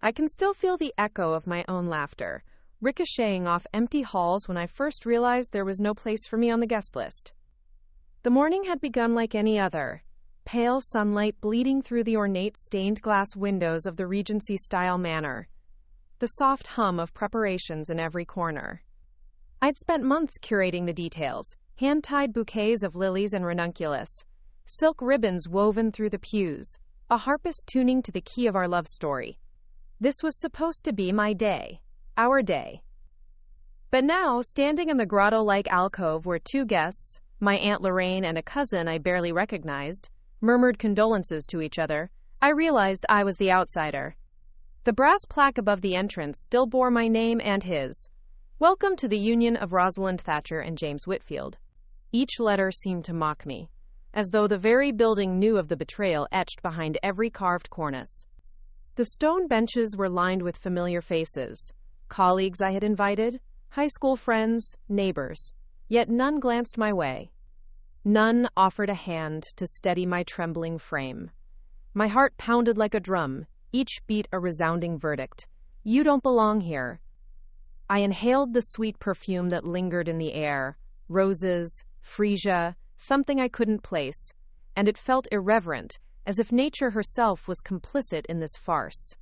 I can still feel the echo of my own laughter, ricocheting off empty halls when I first realized there was no place for me on the guest list. The morning had begun like any other, pale sunlight bleeding through the ornate stained glass windows of the Regency-style manor, the soft hum of preparations in every corner. I'd spent months curating the details, hand-tied bouquets of lilies and ranunculus, silk ribbons woven through the pews, a harpist tuning to the key of our love story. This was supposed to be my day, our day. But now, standing in the grotto-like alcove where two guests, my Aunt Lorraine and a cousin I barely recognized, murmured condolences to each other, I realized I was the outsider. The brass plaque above the entrance still bore my name and his. Welcome to the union of Rosalind Thatcher and James Whitfield. Each letter seemed to mock me, as though the very building knew of the betrayal etched behind every carved cornice. The stone benches were lined with familiar faces, colleagues I had invited, high school friends, neighbors, yet none glanced my way. None offered a hand to steady my trembling frame. My heart pounded like a drum, each beat a resounding verdict. You don't belong here. I inhaled the sweet perfume that lingered in the air, roses, freesia, something I couldn't place, and it felt irreverent, as if nature herself was complicit in this farce.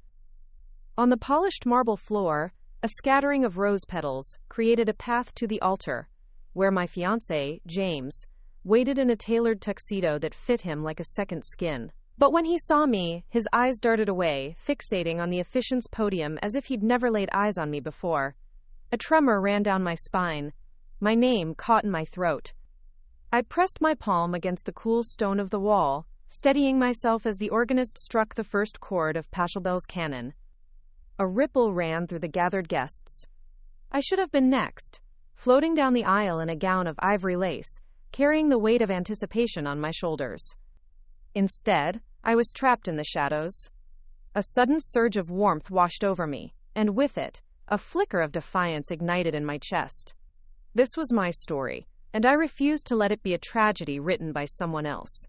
On the polished marble floor, a scattering of rose petals created a path to the altar, where my fiancé, James, waited in a tailored tuxedo that fit him like a second skin. But when he saw me, his eyes darted away, fixating on the officiant's podium as if he'd never laid eyes on me before. A tremor ran down my spine. My name caught in my throat. I pressed my palm against the cool stone of the wall, steadying myself as the organist struck the first chord of Pachelbel's canon. A ripple ran through the gathered guests. I should have been next, floating down the aisle in a gown of ivory lace, carrying the weight of anticipation on my shoulders. Instead, I was trapped in the shadows. A sudden surge of warmth washed over me, and with it, a flicker of defiance ignited in my chest. This was my story, and I refused to let it be a tragedy written by someone else.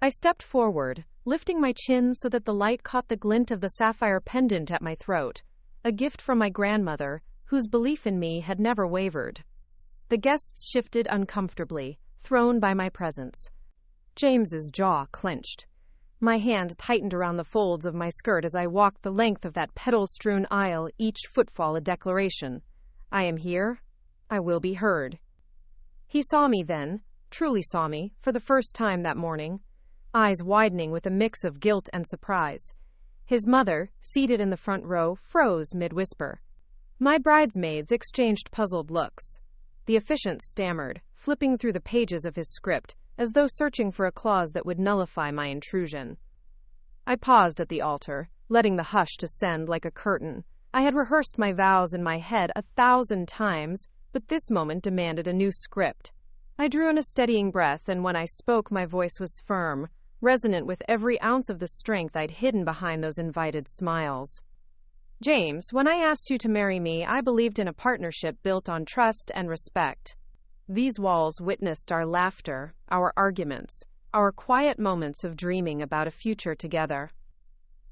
I stepped forward, lifting my chin so that the light caught the glint of the sapphire pendant at my throat, a gift from my grandmother, whose belief in me had never wavered. The guests shifted uncomfortably, thrown by my presence. James's jaw clenched. My hand tightened around the folds of my skirt as I walked the length of that petal-strewn aisle, each footfall a declaration. I am here. I will be heard. He saw me then, truly saw me, for the first time that morning, eyes widening with a mix of guilt and surprise. His mother, seated in the front row, froze mid-whisper. My bridesmaids exchanged puzzled looks. The officiant stammered, flipping through the pages of his script, as though searching for a clause that would nullify my intrusion. I paused at the altar, letting the hush descend like a curtain. I had rehearsed my vows in my head 1,000 times, but this moment demanded a new script. I drew in a steadying breath, and when I spoke, my voice was firm, resonant with every ounce of the strength I'd hidden behind those invited smiles. James, when I asked you to marry me, I believed in a partnership built on trust and respect. These walls witnessed our laughter, our arguments, our quiet moments of dreaming about a future together.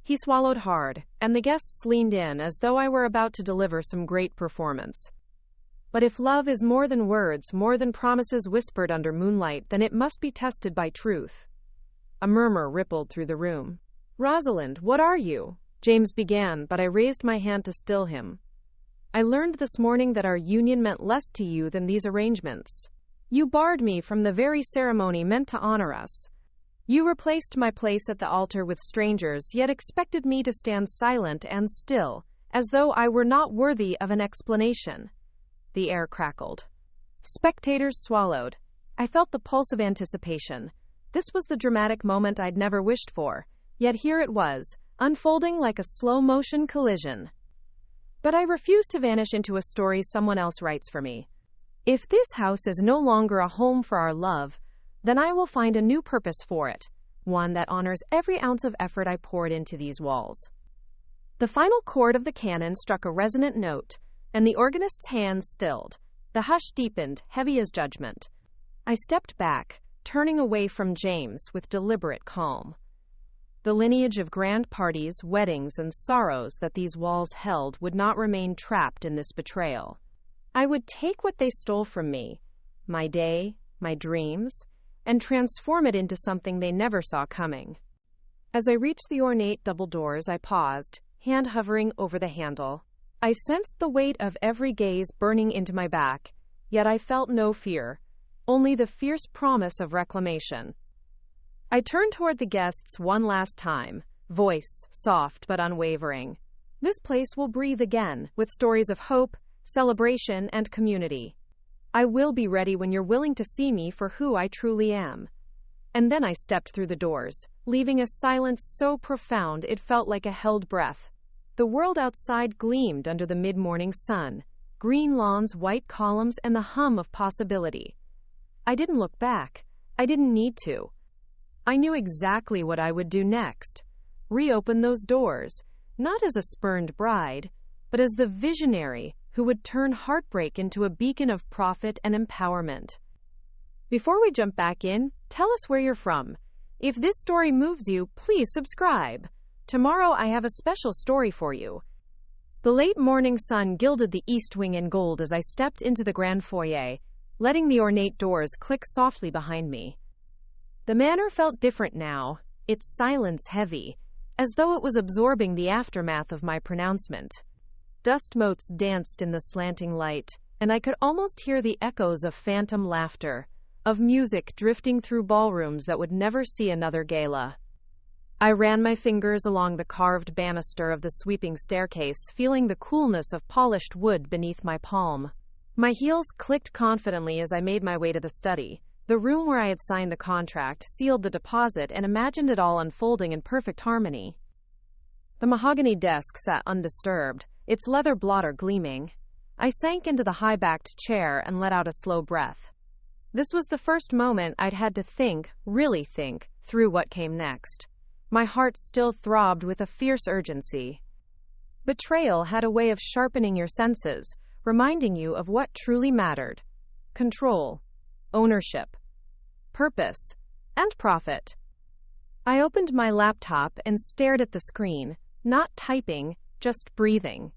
He swallowed hard, and the guests leaned in as though I were about to deliver some great performance. But if love is more than words, more than promises whispered under moonlight, then it must be tested by truth. A murmur rippled through the room. Rosalind, what are you? James began, but I raised my hand to still him. I learned this morning that our union meant less to you than these arrangements. You barred me from the very ceremony meant to honor us. You replaced my place at the altar with strangers, yet expected me to stand silent and still, as though I were not worthy of an explanation. The air crackled. Spectators swallowed. I felt the pulse of anticipation. This was the dramatic moment I'd never wished for, yet here it was, unfolding like a slow-motion collision. But I refuse to vanish into a story someone else writes for me. If this house is no longer a home for our love, then I will find a new purpose for it, one that honors every ounce of effort I poured into these walls. The final chord of the canon struck a resonant note, and the organist's hands stilled. The hush deepened, heavy as judgment. I stepped back, turning away from James with deliberate calm. The lineage of grand parties, weddings, and sorrows that these walls held would not remain trapped in this betrayal. I would take what they stole from me, my day, my dreams, and transform it into something they never saw coming. As I reached the ornate double doors, I paused, hand hovering over the handle. I sensed the weight of every gaze burning into my back, yet I felt no fear, only the fierce promise of reclamation. I turned toward the guests one last time, voice soft but unwavering. This place will breathe again, with stories of hope, celebration, and community. I will be ready when you're willing to see me for who I truly am. And then I stepped through the doors, leaving a silence so profound it felt like a held breath. The world outside gleamed under the mid-morning sun, green lawns, white columns, and the hum of possibility. I didn't look back. I didn't need to. I knew exactly what I would do next. Reopen those doors, not as a spurned bride, but as the visionary who would turn heartbreak into a beacon of profit and empowerment. Before we jump back in, tell us where you're from. If this story moves you, please subscribe. Tomorrow I have a special story for you. The late morning sun gilded the east wing in gold as I stepped into the grand foyer, letting the ornate doors click softly behind me. The manor felt different now, its silence heavy, as though it was absorbing the aftermath of my pronouncement. Dust motes danced in the slanting light, and I could almost hear the echoes of phantom laughter, of music drifting through ballrooms that would never see another gala. I ran my fingers along the carved banister of the sweeping staircase, feeling the coolness of polished wood beneath my palm. My heels clicked confidently as I made my way to the study, the room where I had signed the contract, sealed the deposit, and imagined it all unfolding in perfect harmony. The mahogany desk sat undisturbed, its leather blotter gleaming. I sank into the high-backed chair and let out a slow breath. This was the first moment I'd had to think, really think, through what came next. My heart still throbbed with a fierce urgency. Betrayal had a way of sharpening your senses, reminding you of what truly mattered. Control, ownership, purpose, and profit. I opened my laptop and stared at the screen, not typing, just breathing.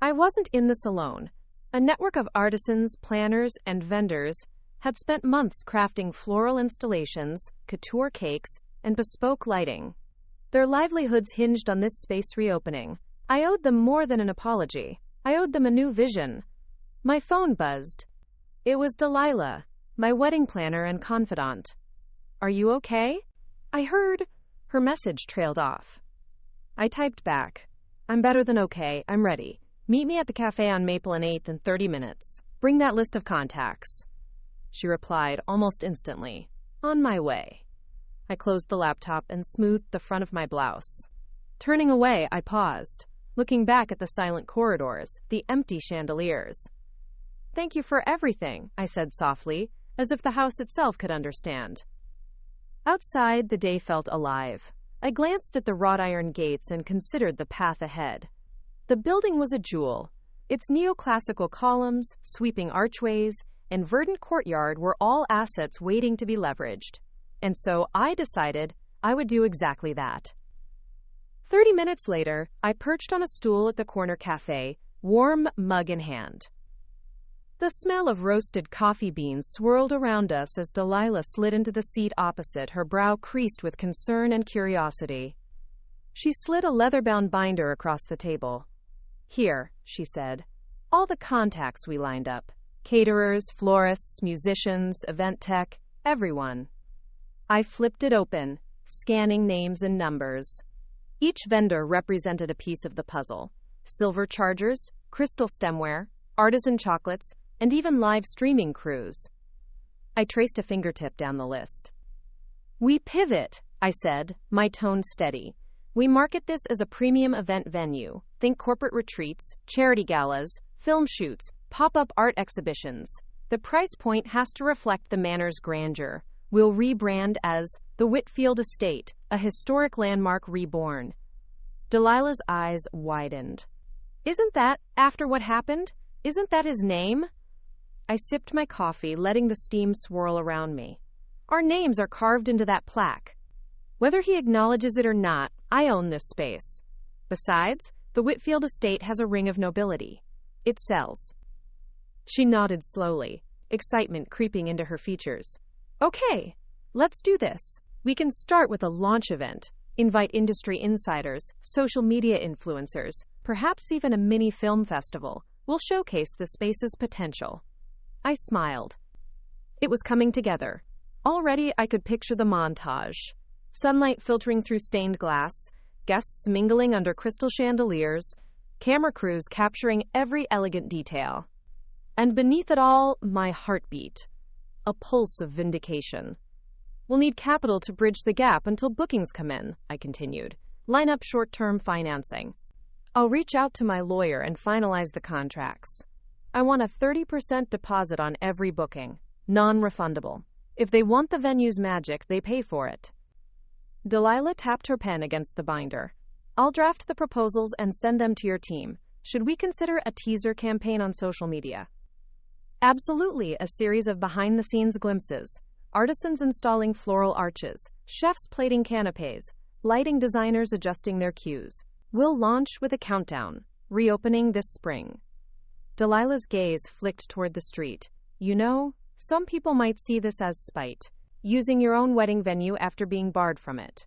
I wasn't in this alone. A network of artisans, planners, and vendors had spent months crafting floral installations, couture cakes, and bespoke lighting. Their livelihoods hinged on this space reopening. I owed them more than an apology. I owed them a new vision. My phone buzzed. It was Delilah, my wedding planner and confidant. "Are you okay?" I heard. Her message trailed off. I typed back. "I'm better than okay. I'm ready. Meet me at the cafe on Maple and 8th in 30 minutes. Bring that list of contacts." She replied almost instantly. "On my way." I closed the laptop and smoothed the front of my blouse. Turning away, I paused, looking back at the silent corridors, the empty chandeliers. "Thank you for everything," I said softly, as if the house itself could understand. Outside, the day felt alive. I glanced at the wrought iron gates and considered the path ahead. The building was a jewel. Its neoclassical columns, sweeping archways, and verdant courtyard were all assets waiting to be leveraged. And so I decided I would do exactly that. 30 minutes later, I perched on a stool at the corner cafe, warm mug in hand. The smell of roasted coffee beans swirled around us as Delilah slid into the seat opposite, her brow creased with concern and curiosity. She slid a leather-bound binder across the table. "Here," she said, "all the contacts we lined up. Caterers, florists, musicians, event tech, everyone." I flipped it open, scanning names and numbers. Each vendor represented a piece of the puzzle. Silver chargers, crystal stemware, artisan chocolates, and even live streaming crews. I traced a fingertip down the list. "We pivot," I said, my tone steady. "We market this as a premium event venue. Think corporate retreats, charity galas, film shoots, pop-up art exhibitions. The price point has to reflect the manor's grandeur. We'll rebrand as the Whitfield Estate, a historic landmark reborn." Delilah's eyes widened. "Isn't that, after what happened? Isn't that his name?" I sipped my coffee, letting the steam swirl around me. "Our names are carved into that plaque." Whether he acknowledges it or not, I own this space. Besides, the Whitfield estate has a ring of nobility. It sells. She nodded slowly, excitement creeping into her features. Okay, let's do this. We can start with a launch event. Invite industry insiders, social media influencers, perhaps even a mini film festival. We'll showcase the space's potential. I smiled. It was coming together. Already I could picture the montage. Sunlight filtering through stained glass, guests mingling under crystal chandeliers, camera crews capturing every elegant detail. And beneath it all, my heartbeat. A pulse of vindication. We'll need capital to bridge the gap until bookings come in, I continued. Line up short-term financing. I'll reach out to my lawyer and finalize the contracts. I want a 30% deposit on every booking, non-refundable. If they want the venue's magic, they pay for it. Delilah tapped her pen against the binder. I'll draft the proposals and send them to your team. Should we consider a teaser campaign on social media? Absolutely, a series of behind-the-scenes glimpses. Artisans installing floral arches, chefs plating canapes, lighting designers adjusting their cues. We'll launch with a countdown, reopening this spring. Delilah's gaze flicked toward the street. You know, some people might see this as spite, using your own wedding venue after being barred from it.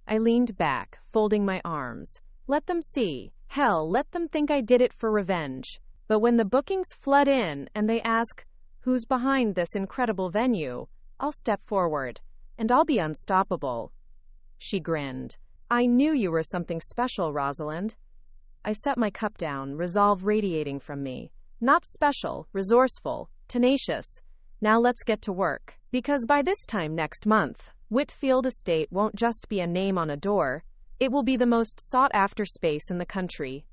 I leaned back, folding my arms. Let them see. Hell, let them think I did it for revenge. But when the bookings flood in and they ask, who's behind this incredible venue, I'll step forward, and I'll be unstoppable. She grinned. I knew you were something special, Rosalind. I set my cup down, resolve radiating from me. Not special, resourceful, tenacious. Now let's get to work. Because by this time next month, Whitfield Estate won't just be a name on a door. It will be the most sought-after space in the country.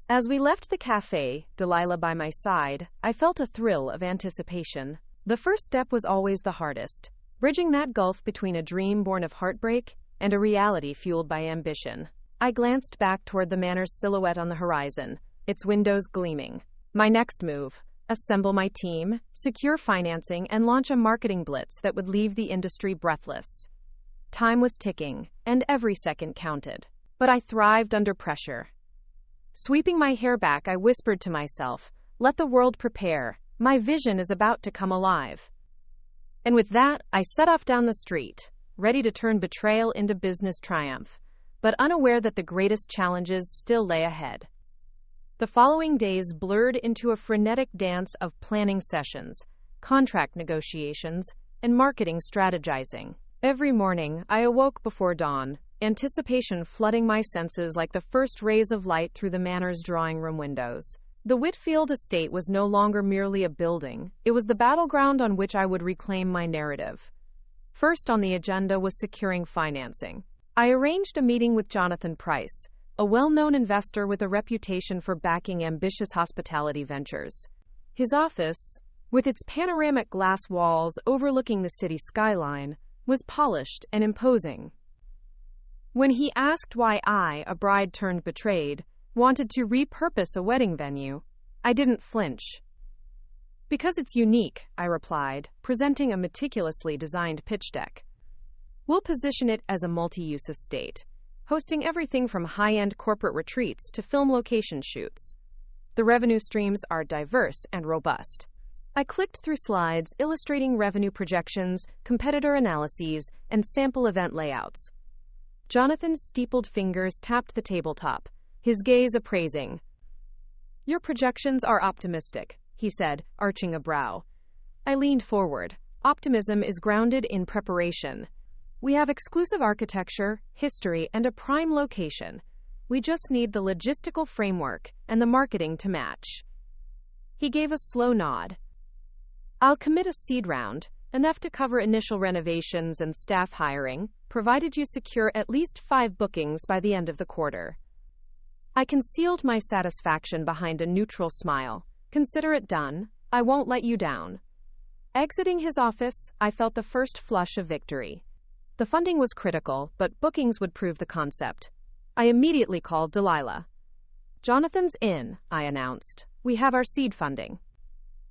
As we left the cafe, Delilah by my side, I felt a thrill of anticipation. The first step was always the hardest, bridging that gulf between a dream born of heartbreak and a reality fueled by ambition. I glanced back toward the manor's silhouette on the horizon, its windows gleaming. My next move: assemble my team, secure financing, and launch a marketing blitz that would leave the industry breathless. Time was ticking, and every second counted. But I thrived under pressure. Sweeping my hair back, I whispered to myself, let the world prepare. My vision is about to come alive. And with that, I set off down the street, ready to turn betrayal into business triumph, but unaware that the greatest challenges still lay ahead. The following days blurred into a frenetic dance of planning sessions, contract negotiations, and marketing strategizing. Every morning, I awoke before dawn, anticipation flooding my senses like the first rays of light through the manor's drawing room windows. The Whitfield Estate was no longer merely a building. It was the battleground on which I would reclaim my narrative. First on the agenda was securing financing. I arranged a meeting with Jonathan Price, a well-known investor with a reputation for backing ambitious hospitality ventures. His office, with its panoramic glass walls overlooking the city skyline, was polished and imposing. When he asked why I, a bride turned betrayed, wanted to repurpose a wedding venue, I didn't flinch. Because it's unique, I replied, presenting a meticulously designed pitch deck. We'll position it as a multi-use estate, hosting everything from high-end corporate retreats to film location shoots. The revenue streams are diverse and robust. I clicked through slides illustrating revenue projections, competitor analyses, and sample event layouts. Jonathan's steepled fingers tapped the tabletop, his gaze appraising. Your projections are optimistic, he said, arching a brow. I leaned forward. Optimism is grounded in preparation. We have exclusive architecture, history, and a prime location. We just need the logistical framework and the marketing to match. He gave a slow nod. I'll commit a seed round, enough to cover initial renovations and staff hiring, provided you secure at least 5 bookings by the end of the quarter. I concealed my satisfaction behind a neutral smile. Consider it done. I won't let you down. Exiting his office, I felt the first flush of victory. The funding was critical, but bookings would prove the concept. I immediately called Delilah. Jonathan's in, I announced. We have our seed funding.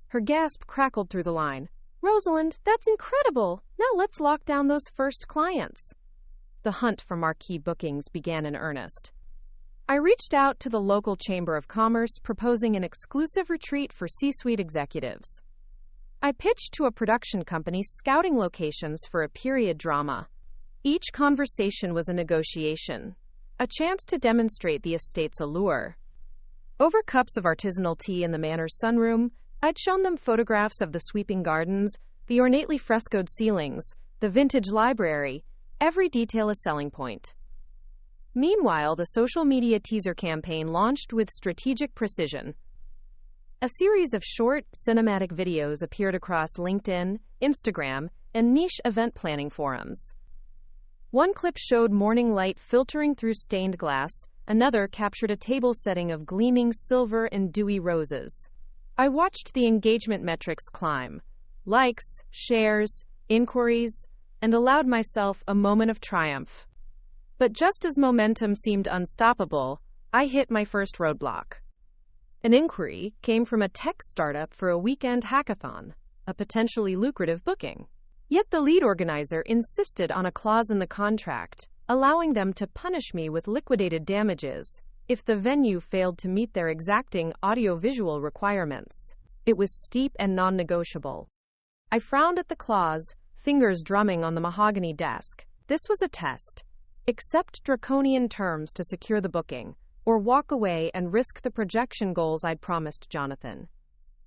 Her gasp crackled through the line. Rosalind, that's incredible. Now let's lock down those first clients. the hunt for marquee bookings began in earnest. I reached out to the local Chamber of Commerce proposing an exclusive retreat for C-suite executives. I pitched to a production company scouting locations for a period drama. Each conversation was a negotiation, a chance to demonstrate the estate's allure. Over cups of artisanal tea in the manor's sunroom, I'd shown them photographs of the sweeping gardens, the ornately frescoed ceilings, the vintage library, every detail a selling point. Meanwhile, the social media teaser campaign launched with strategic precision. A series of short, cinematic videos appeared across LinkedIn, Instagram, and niche event planning forums. One clip showed morning light filtering through stained glass, another captured a table setting of gleaming silver and dewy roses. I watched the engagement metrics climb: likes, shares, inquiries, and allowed myself a moment of triumph. But just as momentum seemed unstoppable, I hit my first roadblock. An inquiry came from a tech startup for a weekend hackathon, a potentially lucrative booking. Yet the lead organizer insisted on a clause in the contract, allowing them to punish me with liquidated damages if the venue failed to meet their exacting audiovisual requirements. It was steep and non-negotiable. I frowned at the clause, fingers drumming on the mahogany desk. This was a test. Accept draconian terms to secure the booking, or walk away and risk the projection goals I'd promised Jonathan.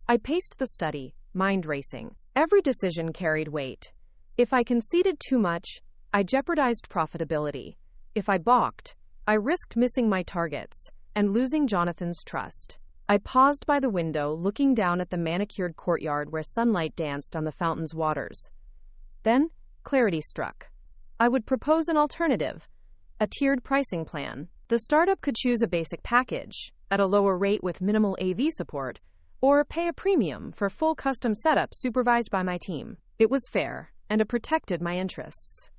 I paced the study, mind racing. Every decision carried weight. If I conceded too much, I jeopardized profitability. If I balked, I risked missing my targets and losing Jonathan's trust. I paused by the window, looking down at the manicured courtyard where sunlight danced on the fountain's waters. Then, clarity struck. I would propose an alternative, a tiered pricing plan. The startup could choose a basic package, at a lower rate with minimal AV support, or pay a premium for full custom setup supervised by my team. It was fair, and it protected my interests.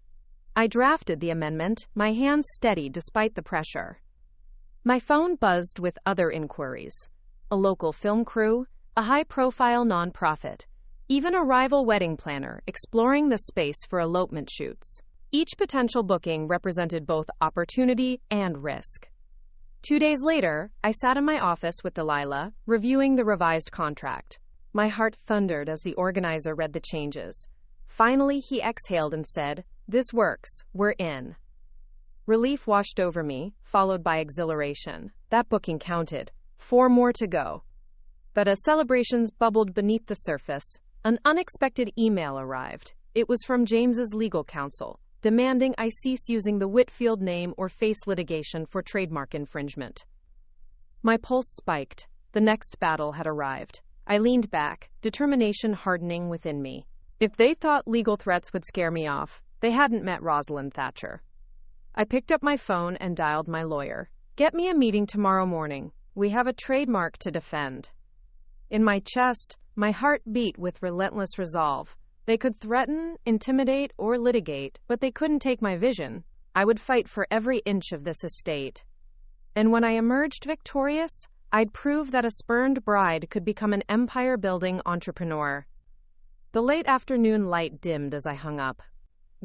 I drafted the amendment, my hands steady despite the pressure. My phone buzzed with other inquiries. A local film crew, a high-profile nonprofit, even a rival wedding planner exploring the space for elopement shoots. Each potential booking represented both opportunity and risk. 2 days later, I sat in my office with Delilah, reviewing the revised contract. My heart thundered as the organizer read the changes. Finally, he exhaled and said, "This works, we're in." Relief washed over me, followed by exhilaration. That booking counted. 4 more to go. But as celebrations bubbled beneath the surface, an unexpected email arrived. It was from James's legal counsel, demanding I cease using the Whitfield name or face litigation for trademark infringement. My pulse spiked. The next battle had arrived. I leaned back, determination hardening within me. If they thought legal threats would scare me off, they hadn't met Rosalind Thatcher. I picked up my phone and dialed my lawyer. "Get me a meeting tomorrow morning. We have a trademark to defend." In my chest, my heart beat with relentless resolve. They could threaten, intimidate, or litigate, but they couldn't take my vision. I would fight for every inch of this estate. And when I emerged victorious, I'd prove that a spurned bride could become an empire-building entrepreneur. The late afternoon light dimmed as I hung up.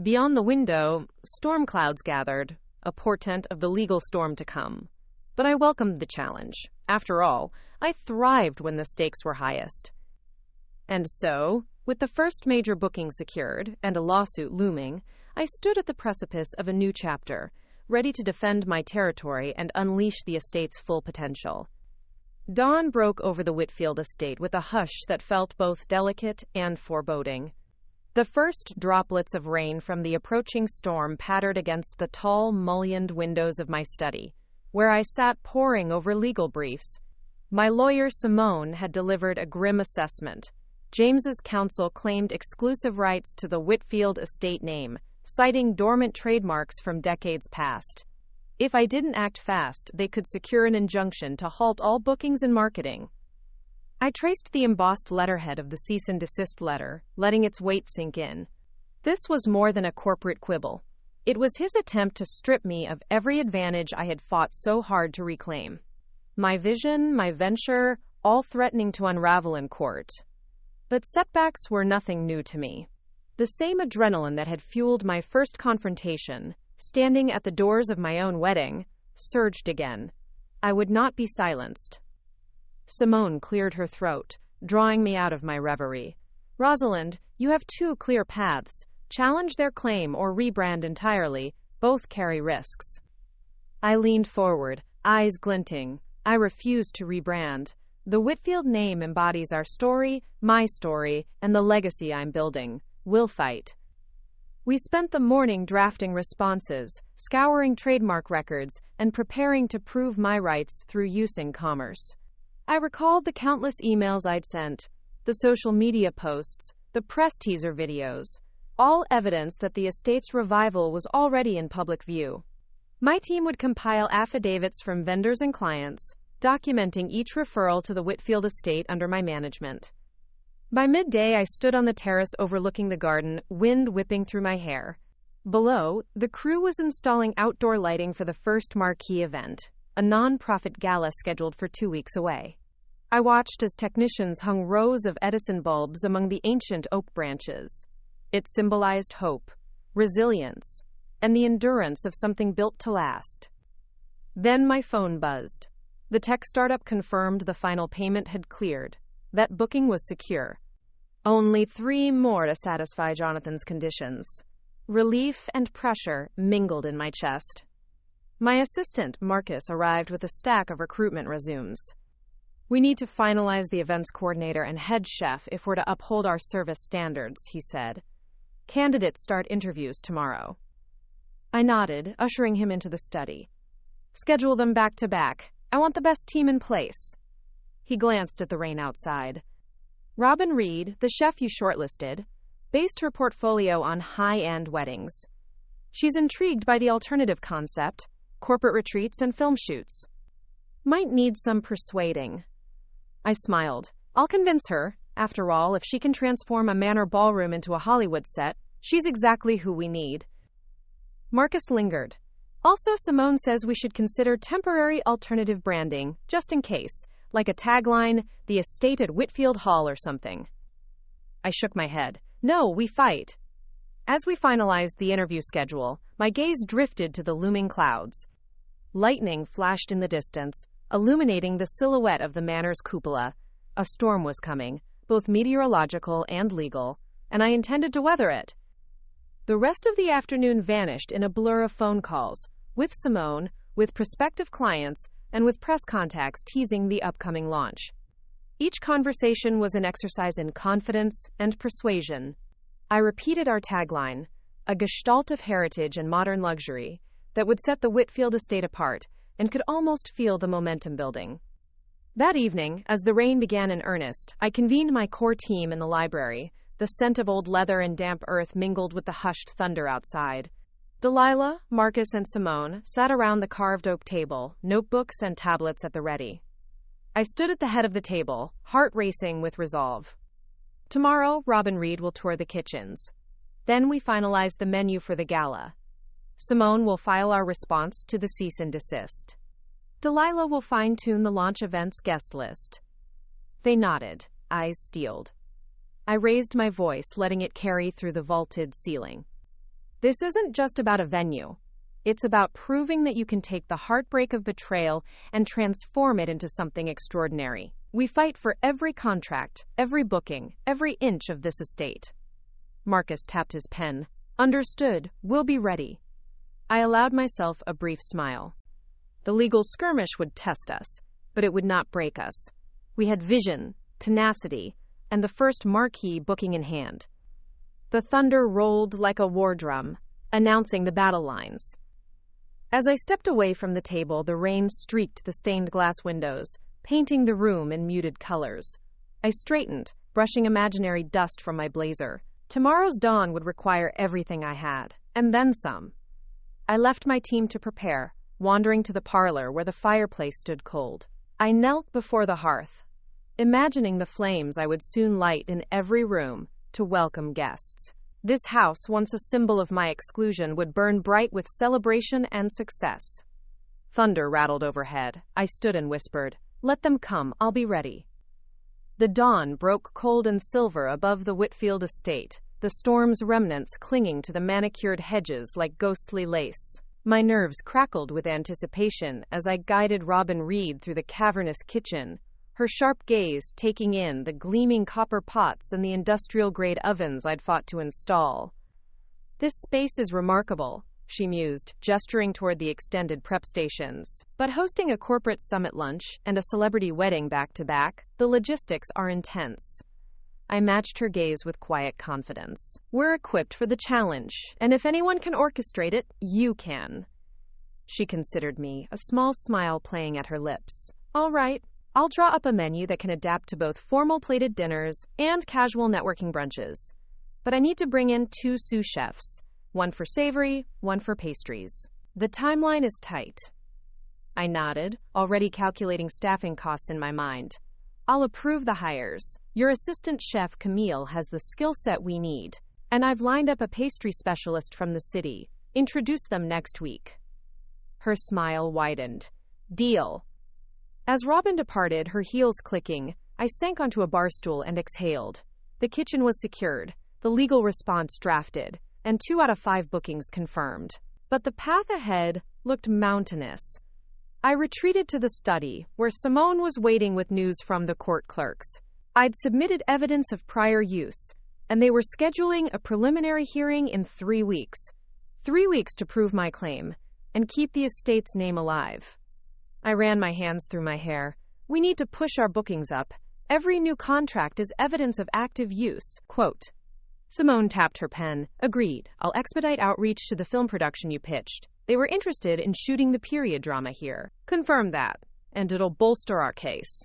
Beyond the window, storm clouds gathered, a portent of the legal storm to come. But I welcomed the challenge. After all, I thrived when the stakes were highest. And so, with the first major booking secured and a lawsuit looming, I stood at the precipice of a new chapter, ready to defend my territory and unleash the estate's full potential. Dawn broke over the Whitfield estate with a hush that felt both delicate and foreboding. The first droplets of rain from the approaching storm pattered against the tall, mullioned windows of my study, where I sat poring over legal briefs. My lawyer, Simone, had delivered a grim assessment. James's counsel claimed exclusive rights to the Whitfield estate name, citing dormant trademarks from decades past. If I didn't act fast, they could secure an injunction to halt all bookings and marketing. I traced the embossed letterhead of the cease and desist letter, letting its weight sink in. This was more than a corporate quibble. It was his attempt to strip me of every advantage I had fought so hard to reclaim. My vision, my venture, all threatening to unravel in court. But setbacks were nothing new to me. The same adrenaline that had fueled my first confrontation, standing at the doors of my own wedding, surged again. I would not be silenced. Simone cleared her throat, drawing me out of my reverie. Rosalind, you have two clear paths. Challenge their claim or rebrand entirely. Both carry risks. I leaned forward, eyes glinting. I refuse to rebrand. The Whitfield name embodies our story, my story, and the legacy I'm building. We'll fight. We spent the morning drafting responses, scouring trademark records, and preparing to prove my rights through use in commerce. I recalled the countless emails I'd sent, the social media posts, the press teaser videos, all evidence that the estate's revival was already in public view. My team would compile affidavits from vendors and clients, documenting each referral to the Whitfield estate under my management. By midday, I stood on the terrace overlooking the garden, wind whipping through my hair. Below, the crew was installing outdoor lighting for the first marquee event, a non-profit gala scheduled for 2 weeks away. I watched as technicians hung rows of Edison bulbs among the ancient oak branches. It symbolized hope, resilience, and the endurance of something built to last. Then my phone buzzed. The tech startup confirmed the final payment had cleared. That booking was secure. Only 3 more to satisfy Jonathan's conditions. Relief and pressure mingled in my chest. My assistant, Marcus, arrived with a stack of recruitment resumes. We need to finalize the events coordinator and head chef if we're to uphold our service standards, he said. Candidates start interviews tomorrow. I nodded, ushering him into the study. Schedule them back to back. I want the best team in place. He glanced at the rain outside. Robin Reed, the chef you shortlisted, based her portfolio on high-end weddings. She's intrigued by the alternative concept, corporate retreats and film shoots. Might need some persuading. I smiled. I'll convince her. After all, if she can transform a manor ballroom into a Hollywood set, she's exactly who we need. Marcus lingered. Also, Simone says we should consider temporary alternative branding, just in case, like a tagline, the estate at Whitfield Hall or something. I shook my head. No, we fight. As we finalized the interview schedule, my gaze drifted to the looming clouds. Lightning flashed in the distance, illuminating the silhouette of the manor's cupola. A storm was coming, both meteorological and legal, and I intended to weather it. The rest of the afternoon vanished in a blur of phone calls, with Simone, with prospective clients, and with press contacts teasing the upcoming launch. Each conversation was an exercise in confidence and persuasion. I repeated our tagline, a gestalt of heritage and modern luxury that would set the Whitfield estate apart, and could almost feel the momentum building. That evening, as the rain began in earnest, I convened my core team in the library. The scent of old leather and damp earth mingled with the hushed thunder outside. Delilah, Marcus, and Simone sat around the carved oak table, notebooks and tablets at the ready. I stood at the head of the table, heart racing with resolve. Tomorrow, Robin Reed will tour the kitchens. Then we finalize the menu for the gala. Simone will file our response to the cease and desist. Delilah will fine-tune the launch event's guest list. They nodded, eyes steeled. I raised my voice, letting it carry through the vaulted ceiling. This isn't just about a venue. It's about proving that you can take the heartbreak of betrayal and transform it into something extraordinary. We fight for every contract, every booking, every inch of this estate. Marcus tapped his pen. Understood. We'll be ready. I allowed myself a brief smile. The legal skirmish would test us, but it would not break us. We had vision, tenacity, and the first marquee booking in hand. The thunder rolled like a war drum, announcing the battle lines. As I stepped away from the table, the rain streaked the stained glass windows, painting the room in muted colors. I straightened, brushing imaginary dust from my blazer. Tomorrow's dawn would require everything I had, and then some. I left my team to prepare, wandering to the parlor where the fireplace stood cold. I knelt before the hearth, imagining the flames I would soon light in every room to welcome guests. This house, once a symbol of my exclusion, would burn bright with celebration and success. Thunder rattled overhead. I stood and whispered, "Let them come, I'll be ready." The dawn broke cold and silver above the Whitfield estate, the storm's remnants clinging to the manicured hedges like ghostly lace. My nerves crackled with anticipation as I guided Robin Reed through the cavernous kitchen, her sharp gaze taking in the gleaming copper pots and the industrial-grade ovens I'd fought to install. "This space is remarkable," she mused, gesturing toward the extended prep stations. "But hosting a corporate summit lunch and a celebrity wedding back-to-back, the logistics are intense." I matched her gaze with quiet confidence. "We're equipped for the challenge, and if anyone can orchestrate it, you can." She considered me, a small smile playing at her lips. "All right, I'll draw up a menu that can adapt to both formal plated dinners and casual networking brunches. But I need to bring in 2 sous chefs, one for savory, one for pastries. The timeline is tight." I nodded, already calculating staffing costs in my mind. "I'll approve the hires. Your assistant chef, Camille, has the skill set we need, and I've lined up a pastry specialist from the city. Introduce them next week." Her smile widened. "Deal." As Robin departed, her heels clicking, I sank onto a bar stool and exhaled. The kitchen was secured, the legal response drafted, and 2 out of 5 bookings confirmed. But the path ahead looked mountainous. I retreated to the study, where Simone was waiting with news from the court clerks. I'd submitted evidence of prior use, and they were scheduling a preliminary hearing in 3 weeks. 3 weeks to prove my claim, and keep the estate's name alive. I ran my hands through my hair. "We need to push our bookings up. Every new contract is evidence of active use." Quote. Simone tapped her pen. "Agreed. I'll expedite outreach to the film production you pitched. They were interested in shooting the period drama here. Confirm that, and it'll bolster our case."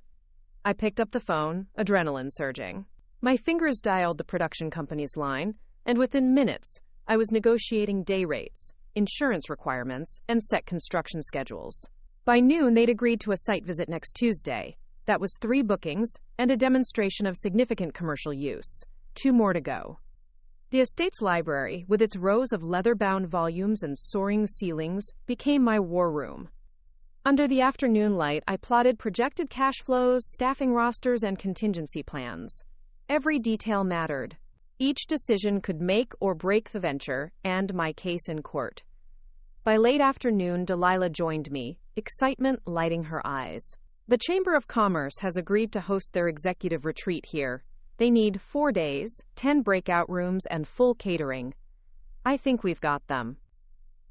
I picked up the phone, adrenaline surging. My fingers dialed the production company's line, and within minutes, I was negotiating day rates, insurance requirements, and set construction schedules. By noon, they'd agreed to a site visit next Tuesday. That was 3 bookings and a demonstration of significant commercial use. 2 more to go. The estate's library, with its rows of leather-bound volumes and soaring ceilings, became my war room. Under the afternoon light, I plotted projected cash flows, staffing rosters, and contingency plans. Every detail mattered. Each decision could make or break the venture and my case in court. By late afternoon, Delilah joined me, excitement lighting her eyes. "The Chamber of Commerce has agreed to host their executive retreat here. They need 4 days, 10 breakout rooms, and full catering. I think we've got them."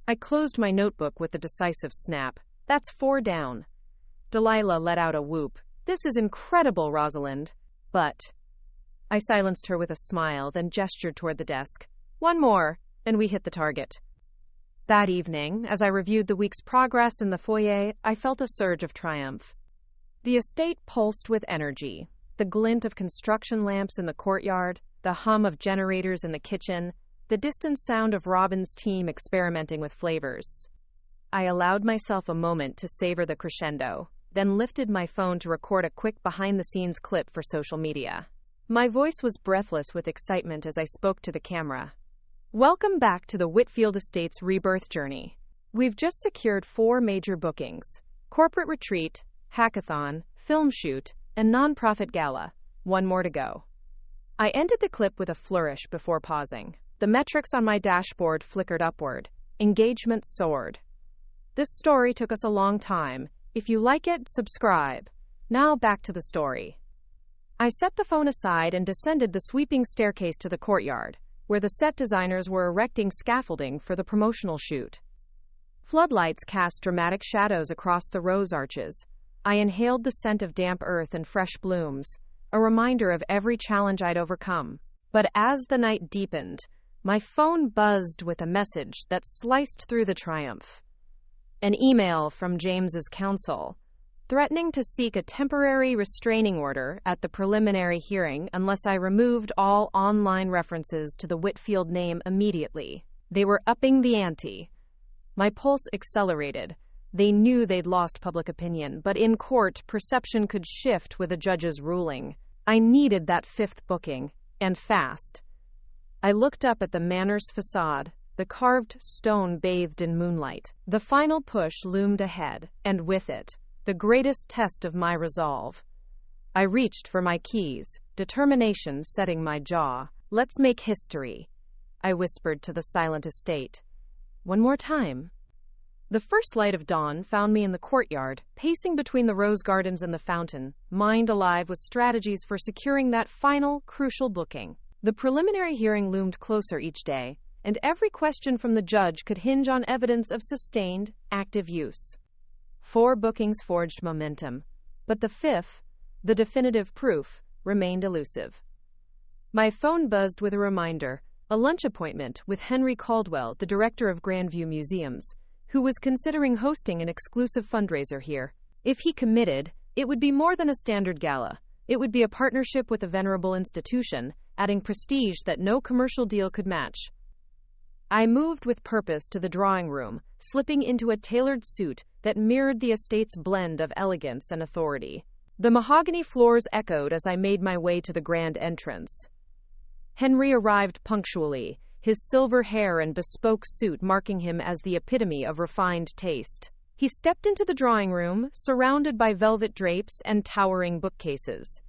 I closed my notebook with a decisive snap. "That's 4 down." Delilah let out a whoop. "This is incredible, Rosalind." "But..." I silenced her with a smile, then gestured toward the desk. "1 more, and we hit the target." That evening, as I reviewed the week's progress in the foyer, I felt a surge of triumph. The estate pulsed with energy. The glint of construction lamps in the courtyard, the hum of generators in the kitchen, the distant sound of Robin's team experimenting with flavors. I allowed myself a moment to savor the crescendo, then lifted my phone to record a quick behind-the-scenes clip for social media. My voice was breathless with excitement as I spoke to the camera. "Welcome back to the Whitfield Estates rebirth journey. We've just secured 4 major bookings: corporate retreat, hackathon, film shoot, and nonprofit gala. 1 more to go." I ended the clip with a flourish before pausing. The metrics on my dashboard flickered upward. Engagement soared. This story took us a long time. If you like it, subscribe. Now back to the story. I set the phone aside and descended the sweeping staircase to the courtyard, where the set designers were erecting scaffolding for the promotional shoot. Floodlights cast dramatic shadows across the rose arches. I inhaled the scent of damp earth and fresh blooms, a reminder of every challenge I'd overcome. But as the night deepened, my phone buzzed with a message that sliced through the triumph. An email from James's counsel, threatening to seek a temporary restraining order at the preliminary hearing unless I removed all online references to the Whitfield name immediately. They were upping the ante. My pulse accelerated. They knew they'd lost public opinion, but in court, perception could shift with a judge's ruling. I needed that 5th booking, and fast. I looked up at the manor's facade, the carved stone bathed in moonlight. The final push loomed ahead, and with it, the greatest test of my resolve. I reached for my keys, determination setting my jaw. Let's make history, I whispered to the silent estate. One more time. The first light of dawn found me in the courtyard, pacing between the rose gardens and the fountain, mind alive with strategies for securing that final, crucial booking. The preliminary hearing loomed closer each day, and every question from the judge could hinge on evidence of sustained, active use. 4 bookings forged momentum, but the 5th, the definitive proof, remained elusive. My phone buzzed with a reminder, a lunch appointment with Henry Caldwell, the director of Grandview Museums, who was considering hosting an exclusive fundraiser here. If he committed, it would be more than a standard gala. It would be a partnership with a venerable institution, adding prestige that no commercial deal could match. I moved with purpose to the drawing room, slipping into a tailored suit that mirrored the estate's blend of elegance and authority. The mahogany floors echoed as I made my way to the grand entrance. Henry arrived punctually, his silver hair and bespoke suit marking him as the epitome of refined taste. He stepped into the drawing room, surrounded by velvet drapes and towering bookcases.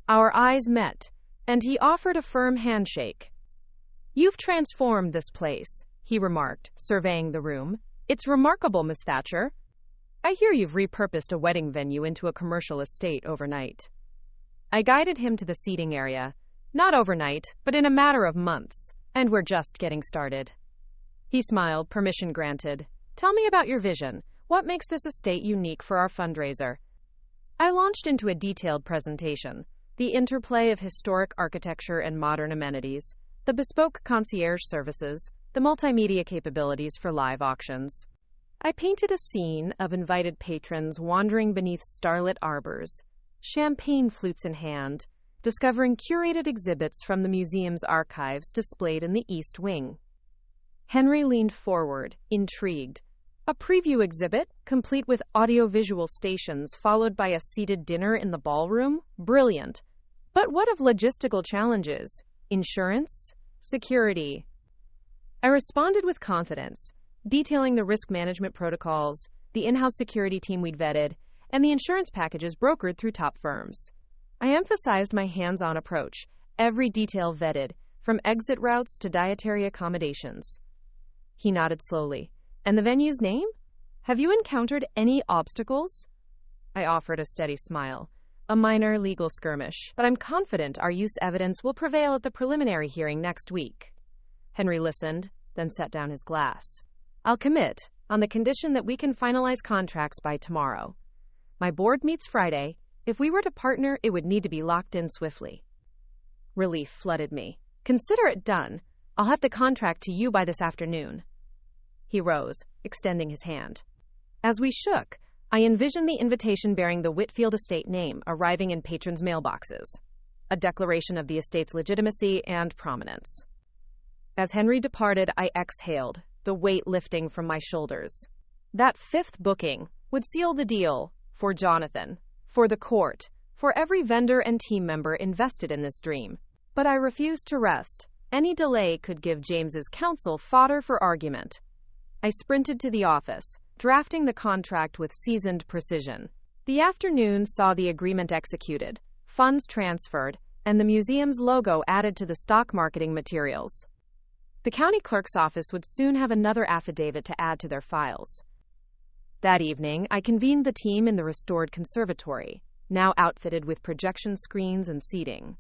Our eyes met, and he offered a firm handshake. "You've transformed this place," he remarked, surveying the room. "It's remarkable, Miss Thatcher. I hear you've repurposed a wedding venue into a commercial estate overnight." I guided him to the seating area. "Not overnight, but in a matter of months. And we're just getting started." He smiled, permission granted. "Tell me about your vision. What makes this estate unique for our fundraiser?" I launched into a detailed presentation. The interplay of historic architecture and modern amenities, the bespoke concierge services, the multimedia capabilities for live auctions. I painted a scene of invited patrons wandering beneath starlit arbors, champagne flutes in hand, discovering curated exhibits from the museum's archives displayed in the East Wing. Henry leaned forward, intrigued. A preview exhibit, complete with audiovisual stations followed by a seated dinner in the ballroom? Brilliant. But what of logistical challenges? Insurance? Security? I responded with confidence, detailing the risk management protocols, the in-house security team we'd vetted, and the insurance packages brokered through top firms. I emphasized my hands-on approach, every detail vetted, from exit routes to dietary accommodations. He nodded slowly. "And the venue's name? Have you encountered any obstacles?" I offered a steady smile. "A minor legal skirmish, but I'm confident our use evidence will prevail at the preliminary hearing next week." Henry listened, then set down his glass. "I'll commit, on the condition that we can finalize contracts by tomorrow. My board meets Friday. If we were to partner, it would need to be locked in swiftly." Relief flooded me. "Consider it done. I'll have the contract to you by this afternoon." He rose, extending his hand. As we shook, I envisioned the invitation bearing the Whitfield estate name arriving in patrons' mailboxes, a declaration of the estate's legitimacy and prominence. As Henry departed, I exhaled, the weight lifting from my shoulders. That 5th booking would seal the deal for Jonathan, for the court, for every vendor and team member invested in this dream. But I refused to rest. Any delay could give James's counsel fodder for argument. I sprinted to the office, drafting the contract with seasoned precision. The afternoon saw the agreement executed, funds transferred, and the museum's logo added to the stock marketing materials. The county clerk's office would soon have another affidavit to add to their files. That evening, I convened the team in the restored conservatory, now outfitted with projection screens and seating.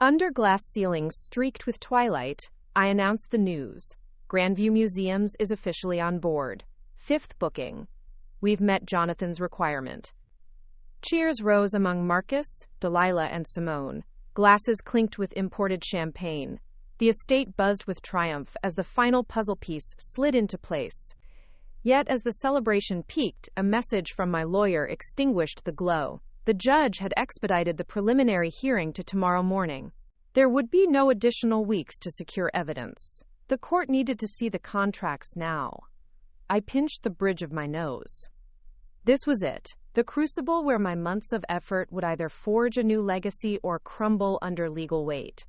Under glass ceilings streaked with twilight, I announced the news. Grandview Museums is officially on board. 5th booking. We've met Jonathan's requirement. Cheers rose among Marcus, Delilah, and Simone. Glasses clinked with imported champagne. The estate buzzed with triumph as the final puzzle piece slid into place. Yet as the celebration peaked, a message from my lawyer extinguished the glow. The judge had expedited the preliminary hearing to tomorrow morning. There would be no additional weeks to secure evidence. The court needed to see the contracts now. I pinched the bridge of my nose. This was it, the crucible where my months of effort would either forge a new legacy or crumble under legal weight.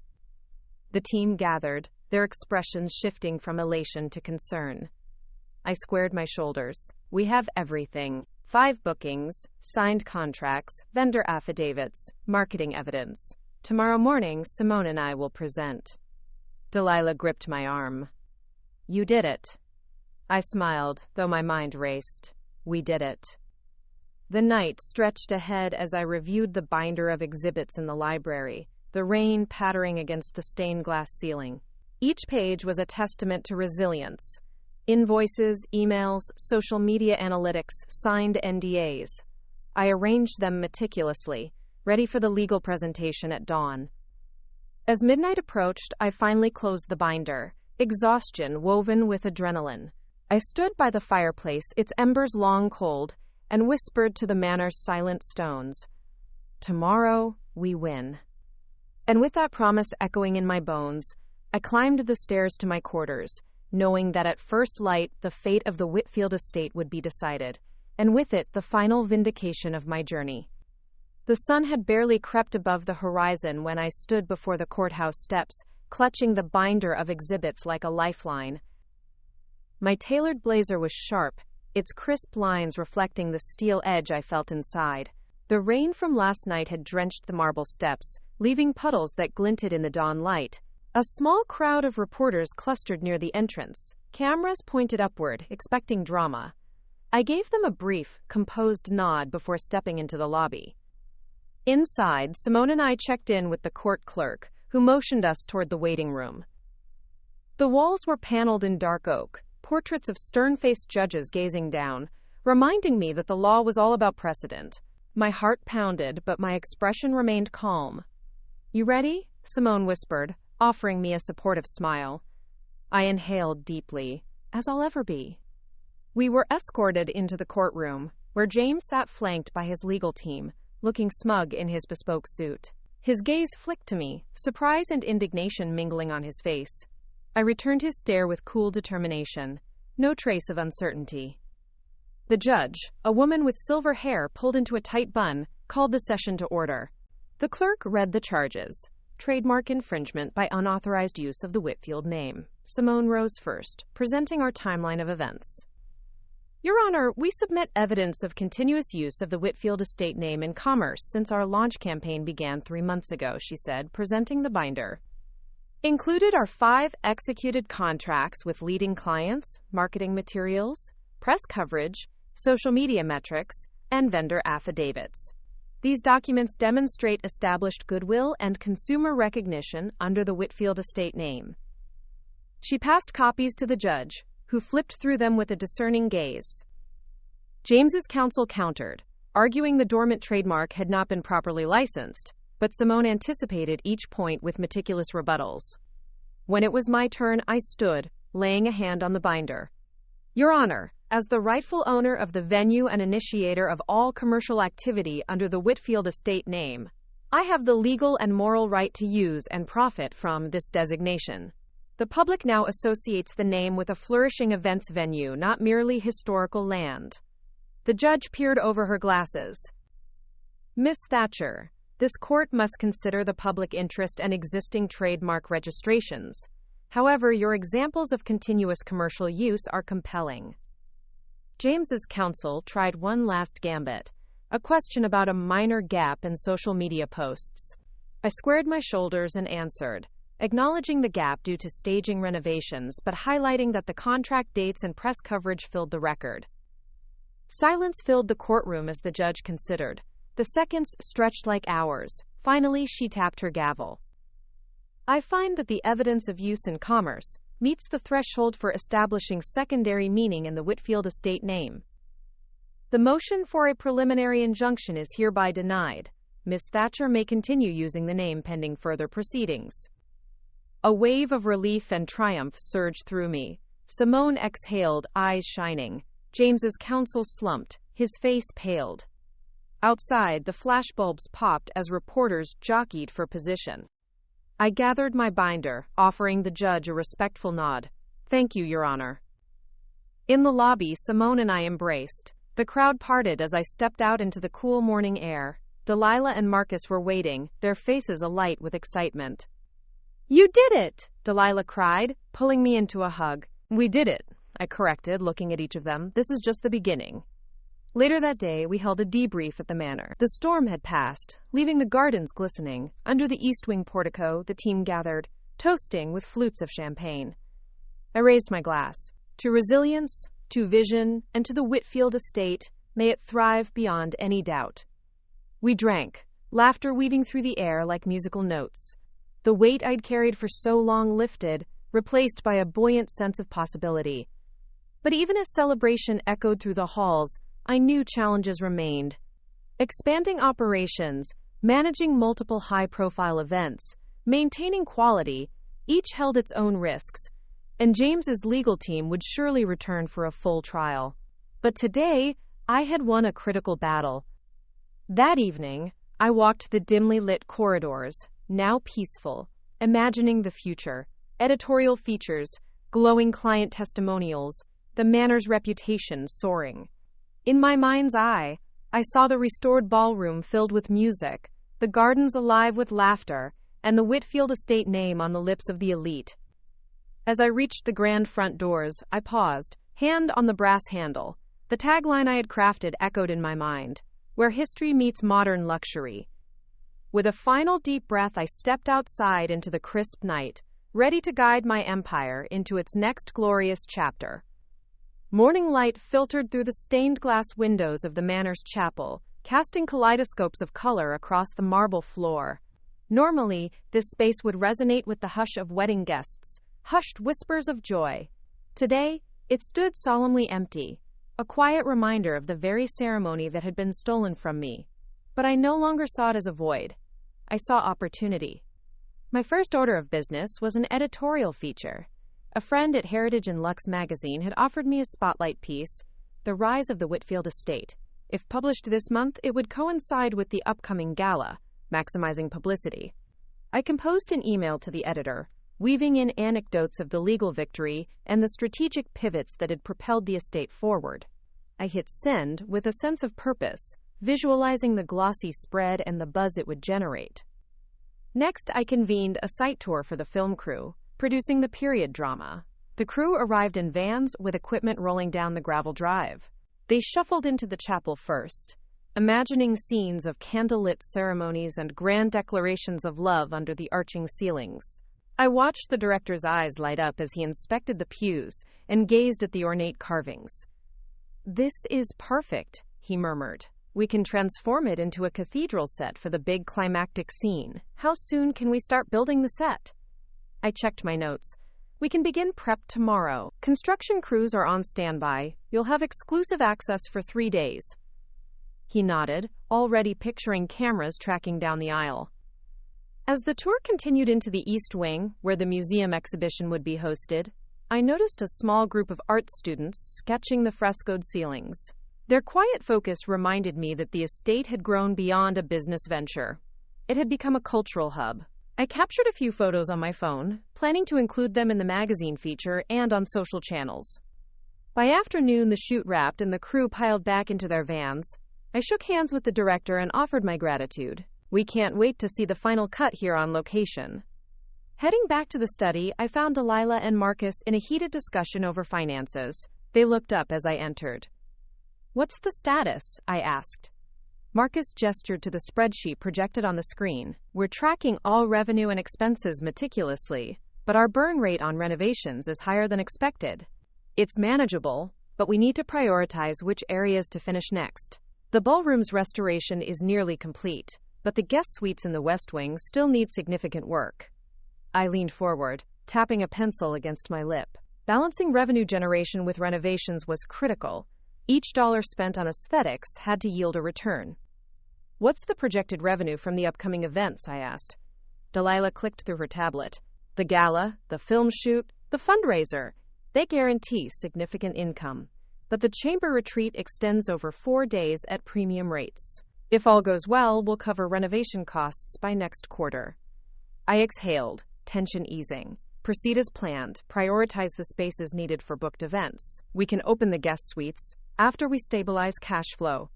The team gathered, their expressions shifting from elation to concern. I squared my shoulders. "We have everything. 5 bookings, signed contracts, vendor affidavits, marketing evidence. Tomorrow morning, Simone and I will present. Delilah gripped my arm. You did it. I smiled, though my mind raced. We did it. The night stretched ahead as I reviewed the binder of exhibits in the library, the rain pattering against the stained glass ceiling. Each page was a testament to resilience. Invoices, emails, social media analytics, signed NDAs. I arranged them meticulously, ready for the legal presentation at dawn. As midnight approached, I finally closed the binder, exhaustion woven with adrenaline. I stood by the fireplace, its embers long cold, and whispered to the manor's silent stones, "Tomorrow, we win." And with that promise echoing in my bones, I climbed the stairs to my quarters, knowing that at first light the fate of the Whitfield estate would be decided, and with it the final vindication of my journey. The sun had barely crept above the horizon when I stood before the courthouse steps, clutching the binder of exhibits like a lifeline. My tailored blazer was sharp, its crisp lines reflecting the steel edge I felt inside. The rain from last night had drenched the marble steps, leaving puddles that glinted in the dawn light. A small crowd of reporters clustered near the entrance, cameras pointed upward, expecting drama. I gave them a brief, composed nod before stepping into the lobby. Inside, Simone and I checked in with the court clerk, who motioned us toward the waiting room. The walls were paneled in dark oak, portraits of stern-faced judges gazing down, reminding me that the law was all about precedent. My heart pounded, but my expression remained calm. "You ready?" Simone whispered, offering me a supportive smile. I inhaled deeply, as I'll ever be. We were escorted into the courtroom, where James sat flanked by his legal team, looking smug in his bespoke suit. His gaze flicked to me, surprise and indignation mingling on his face. I returned his stare with cool determination, no trace of uncertainty. The judge, a woman with silver hair pulled into a tight bun, called the session to order. The clerk read the charges. Trademark infringement by unauthorized use of the Whitfield name. Simone rose first, presenting our timeline of events. Your Honor, we submit evidence of continuous use of the Whitfield estate name in commerce since our launch campaign began 3 months ago, she said, presenting the binder. Included are 5 executed contracts with leading clients, marketing materials, press coverage, social media metrics, and vendor affidavits. These documents demonstrate established goodwill and consumer recognition under the Whitfield estate name. She passed copies to the judge, who flipped through them with a discerning gaze. James's counsel countered, arguing the dormant trademark had not been properly licensed, but Simone anticipated each point with meticulous rebuttals. When it was my turn, I stood, laying a hand on the binder. Your Honor, as the rightful owner of the venue and initiator of all commercial activity under the Whitfield estate name, I have the legal and moral right to use and profit from this designation. The public now associates the name with a flourishing events venue, not merely historical land. The judge peered over her glasses. Miss Thatcher, this court must consider the public interest and existing trademark registrations. However, your examples of continuous commercial use are compelling. James's counsel tried one last gambit, a question about a minor gap in social media posts. I squared my shoulders and answered, acknowledging the gap due to staging renovations but highlighting that the contract dates and press coverage filled the record. Silence filled the courtroom as the judge considered. The seconds stretched like hours. Finally, she tapped her gavel. I find that the evidence of use in commerce meets the threshold for establishing secondary meaning in the Whitfield estate name. The motion for a preliminary injunction is hereby denied. Miss Thatcher may continue using the name pending further proceedings. A wave of relief and triumph surged through me. Simone exhaled, eyes shining. James's counsel slumped, his face paled. Outside, the flashbulbs popped as reporters jockeyed for position. I gathered my binder, offering the judge a respectful nod. Thank you, Your Honor. In the lobby, Simone and I embraced. The crowd parted as I stepped out into the cool morning air. Delilah and Marcus were waiting, their faces alight with excitement. You did it! Delilah cried, pulling me into a hug. We did it, I corrected, looking at each of them. This is just the beginning. Later that day, we held a debrief at the manor. The storm had passed, leaving the gardens glistening. Under the east wing portico, the team gathered, toasting with flutes of champagne. I raised my glass. To resilience, to vision, and to the Whitfield estate, may it thrive beyond any doubt. We drank, laughter weaving through the air like musical notes. The weight I'd carried for so long lifted, replaced by a buoyant sense of possibility. But even as celebration echoed through the halls, I knew challenges remained. Expanding operations, managing multiple high-profile events, maintaining quality, each held its own risks, and James's legal team would surely return for a full trial. But today, I had won a critical battle. That evening, I walked the dimly lit corridors, now peaceful, imagining the future. Editorial features, glowing client testimonials, the manor's reputation soaring. In my mind's eye, I saw the restored ballroom filled with music, the gardens alive with laughter, and the Whitfield estate name on the lips of the elite. As I reached the grand front doors, I paused, hand on the brass handle. The tagline I had crafted echoed in my mind, "Where history meets modern luxury." With a final deep breath, I stepped outside into the crisp night, ready to guide my empire into its next glorious chapter. Morning light filtered through the stained glass windows of the manor's chapel, casting kaleidoscopes of color across the marble floor. Normally, this space would resonate with the hush of wedding guests, hushed whispers of joy. Today, it stood solemnly empty, a quiet reminder of the very ceremony that had been stolen from me. But I no longer saw it as a void. I saw opportunity. My first order of business was an editorial feature. A friend at Heritage and Lux magazine had offered me a spotlight piece, The Rise of the Whitfield Estate. If published this month, it would coincide with the upcoming gala, maximizing publicity. I composed an email to the editor, weaving in anecdotes of the legal victory and the strategic pivots that had propelled the estate forward. I hit send with a sense of purpose, visualizing the glossy spread and the buzz it would generate. Next, I convened a site tour for the film crew, producing the period drama. The crew arrived in vans with equipment rolling down the gravel drive. They shuffled into the chapel first, imagining scenes of candlelit ceremonies and grand declarations of love under the arching ceilings. I watched the director's eyes light up as he inspected the pews and gazed at the ornate carvings. "This is perfect," he murmured. "We can transform it into a cathedral set for the big climactic scene. How soon can we start building the set?" I checked my notes. "We can begin prep tomorrow. Construction crews are on standby. You'll have exclusive access for 3 days." He nodded, already picturing cameras tracking down the aisle. As the tour continued into the East Wing, where the museum exhibition would be hosted, I noticed a small group of art students sketching the frescoed ceilings. Their quiet focus reminded me that the estate had grown beyond a business venture. It had become a cultural hub. I captured a few photos on my phone, planning to include them in the magazine feature and on social channels. By afternoon, the shoot wrapped and the crew piled back into their vans. I shook hands with the director and offered my gratitude. "We can't wait to see the final cut here on location." Heading back to the study, I found Delilah and Marcus in a heated discussion over finances. They looked up as I entered. "What's the status?" I asked. Marcus gestured to the spreadsheet projected on the screen. "We're tracking all revenue and expenses meticulously, but our burn rate on renovations is higher than expected. It's manageable, but we need to prioritize which areas to finish next. The ballroom's restoration is nearly complete, but the guest suites in the West Wing still need significant work." I leaned forward, tapping a pencil against my lip. Balancing revenue generation with renovations was critical. Each dollar spent on aesthetics had to yield a return. "What's the projected revenue from the upcoming events?" I asked. Delilah clicked through her tablet. "The gala, the film shoot, the fundraiser. They guarantee significant income. But the chamber retreat extends over 4 days at premium rates. If all goes well, we'll cover renovation costs by next quarter." I exhaled, tension easing. "Proceed as planned. Prioritize the spaces needed for booked events. We can open the guest suites after we stabilize cash flow."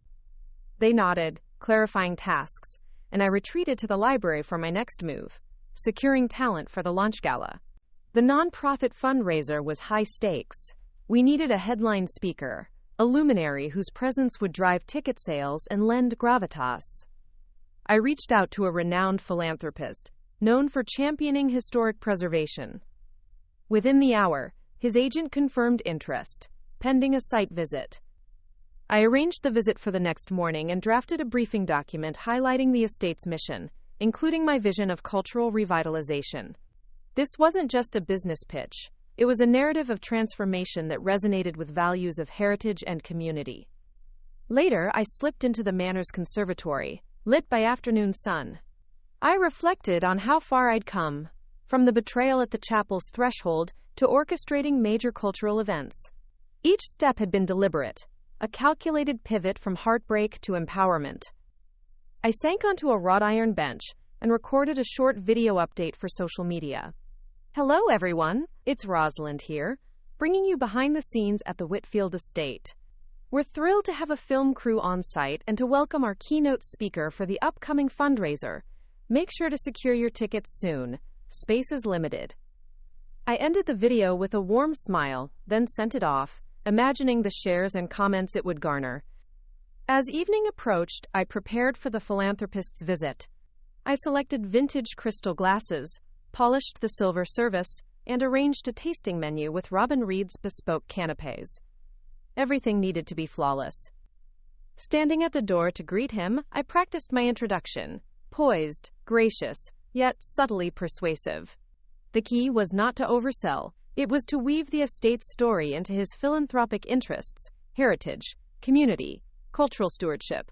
They nodded, clarifying tasks, and I retreated to the library for my next move, securing talent for the launch gala. The nonprofit fundraiser was high stakes. We needed a headline speaker, a luminary whose presence would drive ticket sales and lend gravitas. I reached out to a renowned philanthropist, known for championing historic preservation. Within the hour, his agent confirmed interest, pending a site visit. I arranged the visit for the next morning and drafted a briefing document highlighting the estate's mission, including my vision of cultural revitalization. This wasn't just a business pitch. It was a narrative of transformation that resonated with values of heritage and community. Later, I slipped into the manor's conservatory, lit by afternoon sun. I reflected on how far I'd come, from the betrayal at the chapel's threshold to orchestrating major cultural events. Each step had been deliberate, a calculated pivot from heartbreak to empowerment. I sank onto a wrought iron bench and recorded a short video update for social media. Hello everyone, it's Rosalind here, bringing you behind the scenes at the Whitfield estate. We're thrilled to have a film crew on site and to welcome our keynote speaker for the upcoming fundraiser. Make sure to secure your tickets soon. Space is limited. I ended the video with a warm smile, then sent it off, imagining the shares and comments it would garner. As evening approached, I prepared for the philanthropist's visit. I selected vintage crystal glasses, polished the silver service, and arranged a tasting menu with Robin Reed's bespoke canapés. Everything needed to be flawless. Standing at the door to greet him, I practiced my introduction, poised, gracious, yet subtly persuasive. The key was not to oversell, it was to weave the estate's story into his philanthropic interests, heritage, community, cultural stewardship.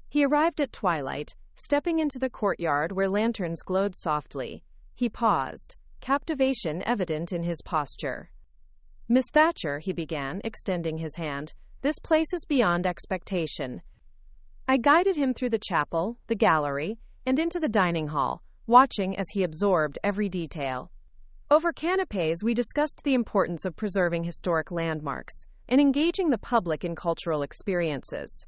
He arrived at twilight, stepping into the courtyard where lanterns glowed softly. He paused, captivation evident in his posture. Miss Thatcher, he began, extending his hand, this place is beyond expectation. I guided him through the chapel, the gallery, and into the dining hall, watching as he absorbed every detail. Over canapés, we discussed the importance of preserving historic landmarks and engaging the public in cultural experiences.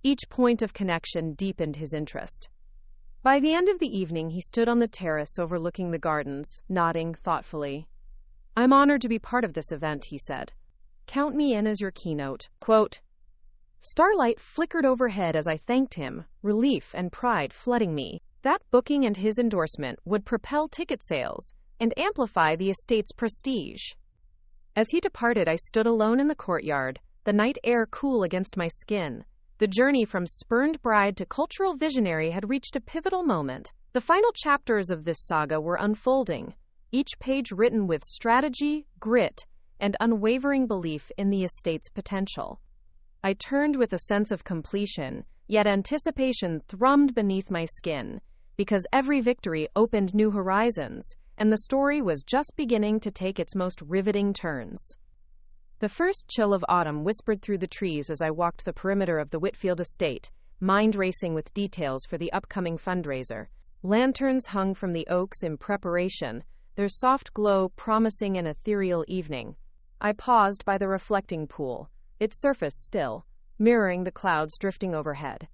Each point of connection deepened his interest. By the end of the evening, he stood on the terrace overlooking the gardens, nodding thoughtfully. I'm honored to be part of this event, he said. Count me in as your keynote. Quote, Starlight flickered overhead as I thanked him, relief and pride flooding me. That booking and his endorsement would propel ticket sales and amplify the estate's prestige. As he departed, I stood alone in the courtyard, the night air cool against my skin. The journey from spurned bride to cultural visionary had reached a pivotal moment. The final chapters of this saga were unfolding, each page written with strategy, grit, and unwavering belief in the estate's potential. I turned with a sense of completion, yet anticipation thrummed beneath my skin, because every victory opened new horizons, and the story was just beginning to take its most riveting turns. The first chill of autumn whispered through the trees as I walked the perimeter of the Whitfield estate, mind racing with details for the upcoming fundraiser. Lanterns hung from the oaks in preparation, their soft glow promising an ethereal evening. I paused by the reflecting pool, its surface still, mirroring the clouds drifting overhead.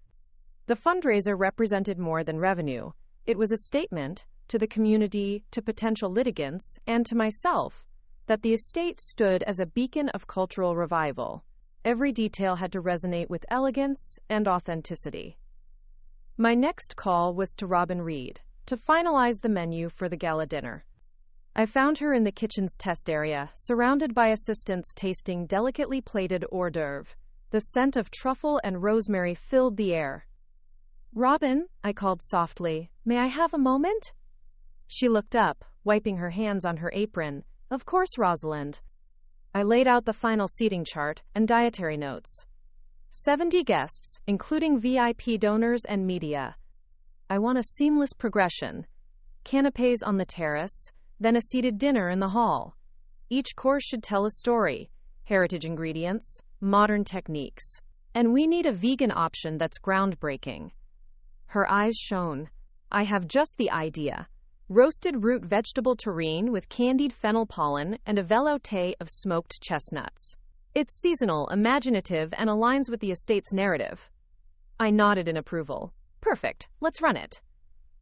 The fundraiser represented more than revenue. It was a statement, to the community, to potential litigants, and to myself, that the estate stood as a beacon of cultural revival. Every detail had to resonate with elegance and authenticity. My next call was to Robin Reed, to finalize the menu for the gala dinner. I found her in the kitchen's test area, surrounded by assistants tasting delicately plated hors d'oeuvre. The scent of truffle and rosemary filled the air. Robin, I called softly, may I have a moment? She looked up, wiping her hands on her apron. Of course, Rosalind. I laid out the final seating chart and dietary notes. 70 guests, including VIP donors and media. I want a seamless progression. Canapés on the terrace, then a seated dinner in the hall. Each course should tell a story, heritage ingredients, modern techniques. And we need a vegan option that's groundbreaking. Her eyes shone. I have just the idea. Roasted root vegetable terrine with candied fennel pollen and a velouté of smoked chestnuts. It's seasonal, imaginative, and aligns with the estate's narrative. I nodded in approval. Perfect, let's run it.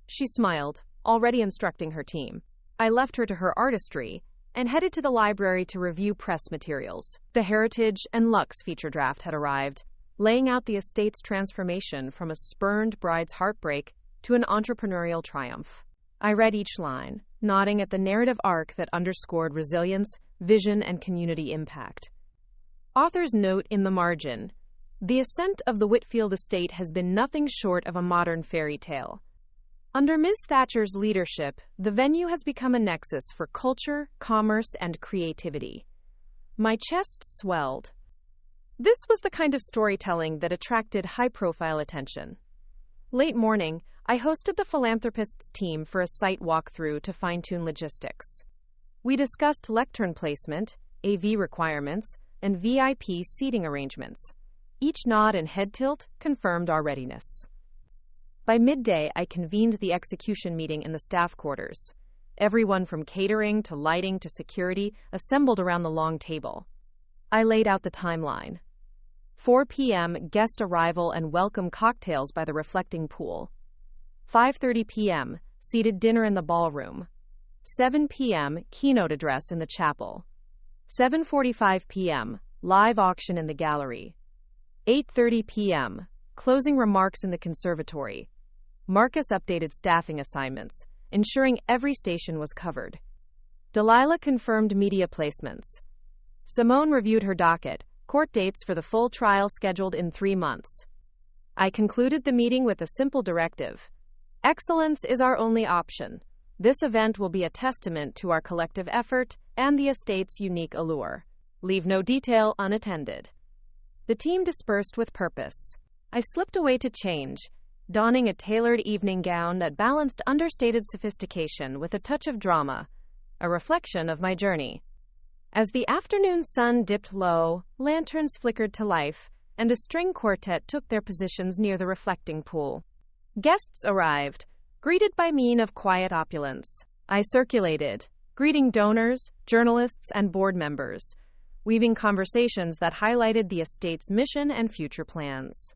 She smiled, already instructing her team. I left her to her artistry, and headed to the library to review press materials. The Heritage and Lux feature draft had arrived, laying out the estate's transformation from a spurned bride's heartbreak to an entrepreneurial triumph. I read each line, nodding at the narrative arc that underscored resilience, vision, and community impact. Author's note in the margin: the ascent of the Whitfield estate has been nothing short of a modern fairy tale. Under Ms. Thatcher's leadership, the venue has become a nexus for culture, commerce, and creativity. My chest swelled. This was the kind of storytelling that attracted high-profile attention. Late morning, I hosted the philanthropists team for a site walkthrough to fine-tune logistics. We discussed lectern placement, AV requirements, and VIP seating arrangements. Each nod and head tilt confirmed our readiness. By midday, I convened the execution meeting in the staff quarters. Everyone from catering to lighting to security assembled around the long table. I laid out the timeline. 4 p.m. guest arrival and welcome cocktails by the reflecting pool. 5:30 p.m. seated dinner in the ballroom. 7 p.m. keynote address in the chapel. 7:45 p.m. live auction in the gallery. 8:30 p.m. closing remarks in the conservatory. Marcus updated staffing assignments, ensuring every station was covered. Delilah confirmed media placements. Simone reviewed her docket, court dates for the full trial scheduled in 3 months. I concluded the meeting with a simple directive: excellence is our only option. This event will be a testament to our collective effort and the estate's unique allure. Leave no detail unattended. The team dispersed with purpose. I slipped away to change, donning a tailored evening gown that balanced understated sophistication with a touch of drama, a reflection of my journey. As the afternoon sun dipped low, lanterns flickered to life, and a string quartet took their positions near the reflecting pool. Guests arrived, greeted by mien of quiet opulence. I circulated, greeting donors, journalists, and board members, weaving conversations that highlighted the estate's mission and future plans.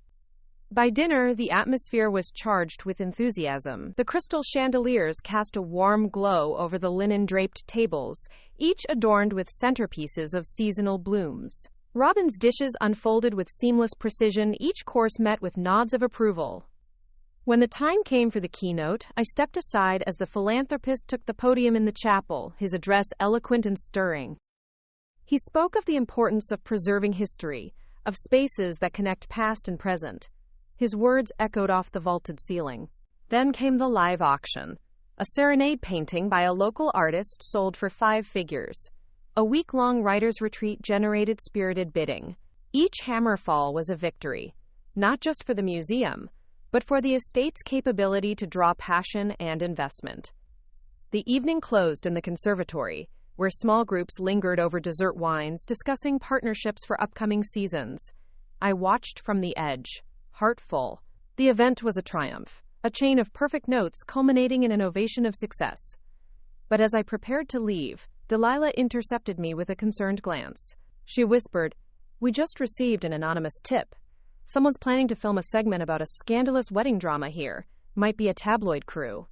By dinner, the atmosphere was charged with enthusiasm. The crystal chandeliers cast a warm glow over the linen-draped tables, each adorned with centerpieces of seasonal blooms. Robin's dishes unfolded with seamless precision, each course met with nods of approval. When the time came for the keynote, I stepped aside as the philanthropist took the podium in the chapel, his address eloquent and stirring. He spoke of the importance of preserving history, of spaces that connect past and present. His words echoed off the vaulted ceiling. Then came the live auction. A serenade painting by a local artist sold for 5 figures. A week-long writer's retreat generated spirited bidding. Each hammerfall was a victory, not just for the museum, but for the estate's capability to draw passion and investment. The evening closed in the conservatory, where small groups lingered over dessert wines, discussing partnerships for upcoming seasons. I watched from the edge, heart full. The event was a triumph, a chain of perfect notes culminating in an ovation of success. But as I prepared to leave, Delilah intercepted me with a concerned glance. She whispered, "We just received an anonymous tip. Someone's planning to film a segment about a scandalous wedding drama here. Might be a tabloid crew."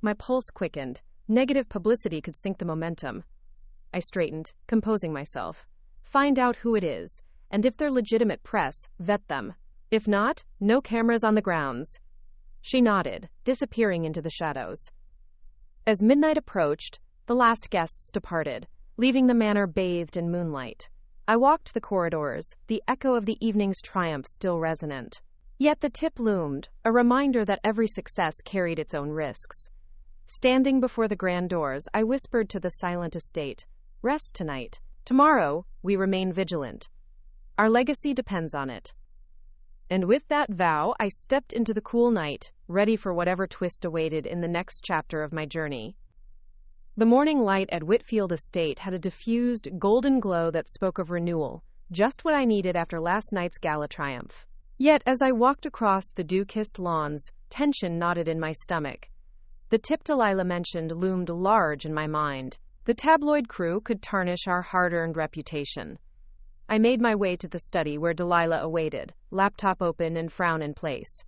My pulse quickened. Negative publicity could sink the momentum. I straightened, composing myself. Find out who it is, and if they're legitimate press, vet them. If not, no cameras on the grounds. She nodded, disappearing into the shadows. As midnight approached, the last guests departed, leaving the manor bathed in moonlight. I walked the corridors, the echo of the evening's triumph still resonant. Yet the tip loomed, a reminder that every success carried its own risks. Standing before the grand doors, I whispered to the silent estate, "Rest tonight. Tomorrow, we remain vigilant. Our legacy depends on it." And with that vow, I stepped into the cool night, ready for whatever twist awaited in the next chapter of my journey. The morning light at Whitfield Estate had a diffused, golden glow that spoke of renewal, just what I needed after last night's gala triumph. Yet, as I walked across the dew-kissed lawns, tension knotted in my stomach. The tip Delilah mentioned loomed large in my mind. The tabloid crew could tarnish our hard-earned reputation. I made my way to the study where Delilah awaited, laptop open and frown in place.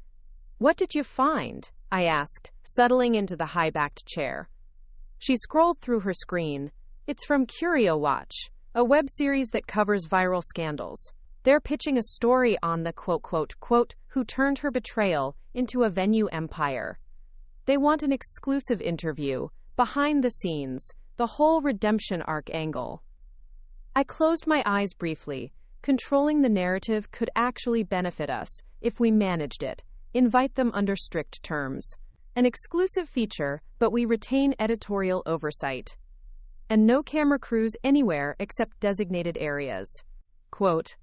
"What did you find?" I asked, settling into the high-backed chair. She scrolled through her screen, It's from Curio Watch, a web series that covers viral scandals. They're pitching a story on the quote, who turned her betrayal into a venue empire. They want an exclusive interview, behind the scenes, the whole redemption arc angle. I closed my eyes briefly. Controlling the narrative could actually benefit us if we managed it. Invite them under strict terms. An exclusive feature, but we retain editorial oversight. And no camera crews anywhere except designated areas. Quote,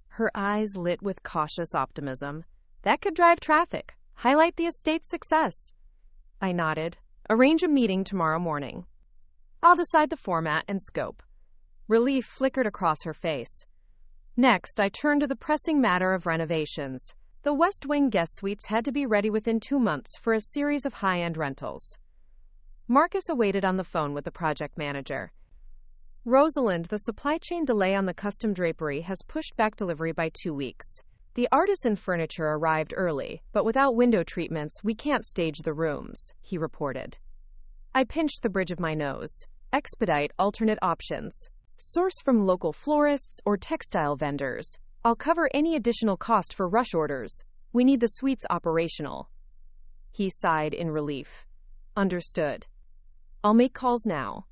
her eyes lit with cautious optimism. That could drive traffic. Highlight the estate's success. I nodded. Arrange a meeting tomorrow morning. I'll decide the format and scope. Relief flickered across her face. Next, I turned to the pressing matter of renovations. The West Wing guest suites had to be ready within 2 months for a series of high-end rentals. Marcus awaited on the phone with the project manager. Rosalind, the supply chain delay on the custom drapery has pushed back delivery by 2 weeks. The artisan furniture arrived early, but without window treatments, we can't stage the rooms, he reported. I pinched the bridge of my nose. Expedite alternate options. Source from local florists or textile vendors. I'll cover any additional cost for rush orders. We need the suites operational. He sighed in relief. Understood. I'll make calls now.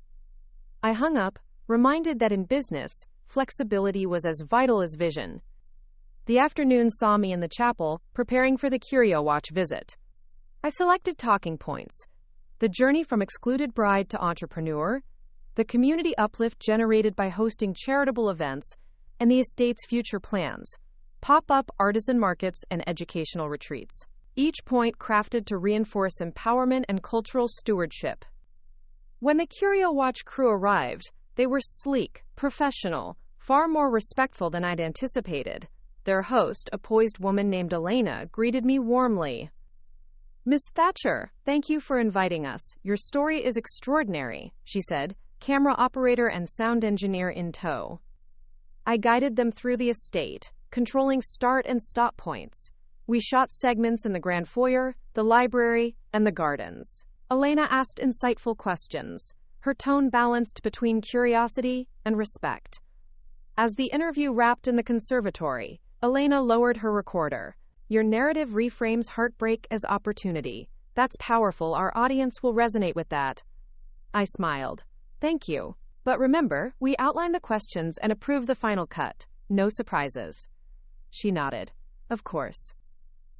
I hung up, reminded that in business, flexibility was as vital as vision. The afternoon saw me in the chapel, preparing for the Curio Watch visit. I selected talking points. The journey from excluded bride to entrepreneur, the community uplift generated by hosting charitable events, and the estate's future plans, pop-up artisan markets and educational retreats. Each point crafted to reinforce empowerment and cultural stewardship. When the Curio Watch crew arrived, they were sleek, professional, far more respectful than I'd anticipated. Their host, a poised woman named Elena, greeted me warmly. Miss Thatcher, thank you for inviting us. Your story is extraordinary, she said, camera operator and sound engineer in tow. I guided them through the estate, controlling start and stop points. We shot segments in the grand foyer, the library, and the gardens. Elena asked insightful questions, her tone balanced between curiosity and respect. As the interview wrapped in the conservatory, Elena lowered her recorder. Your narrative reframes heartbreak as opportunity. That's powerful. Our audience will resonate with that. I smiled. Thank you. But remember, we outline the questions and approve the final cut. No surprises. She nodded. Of course.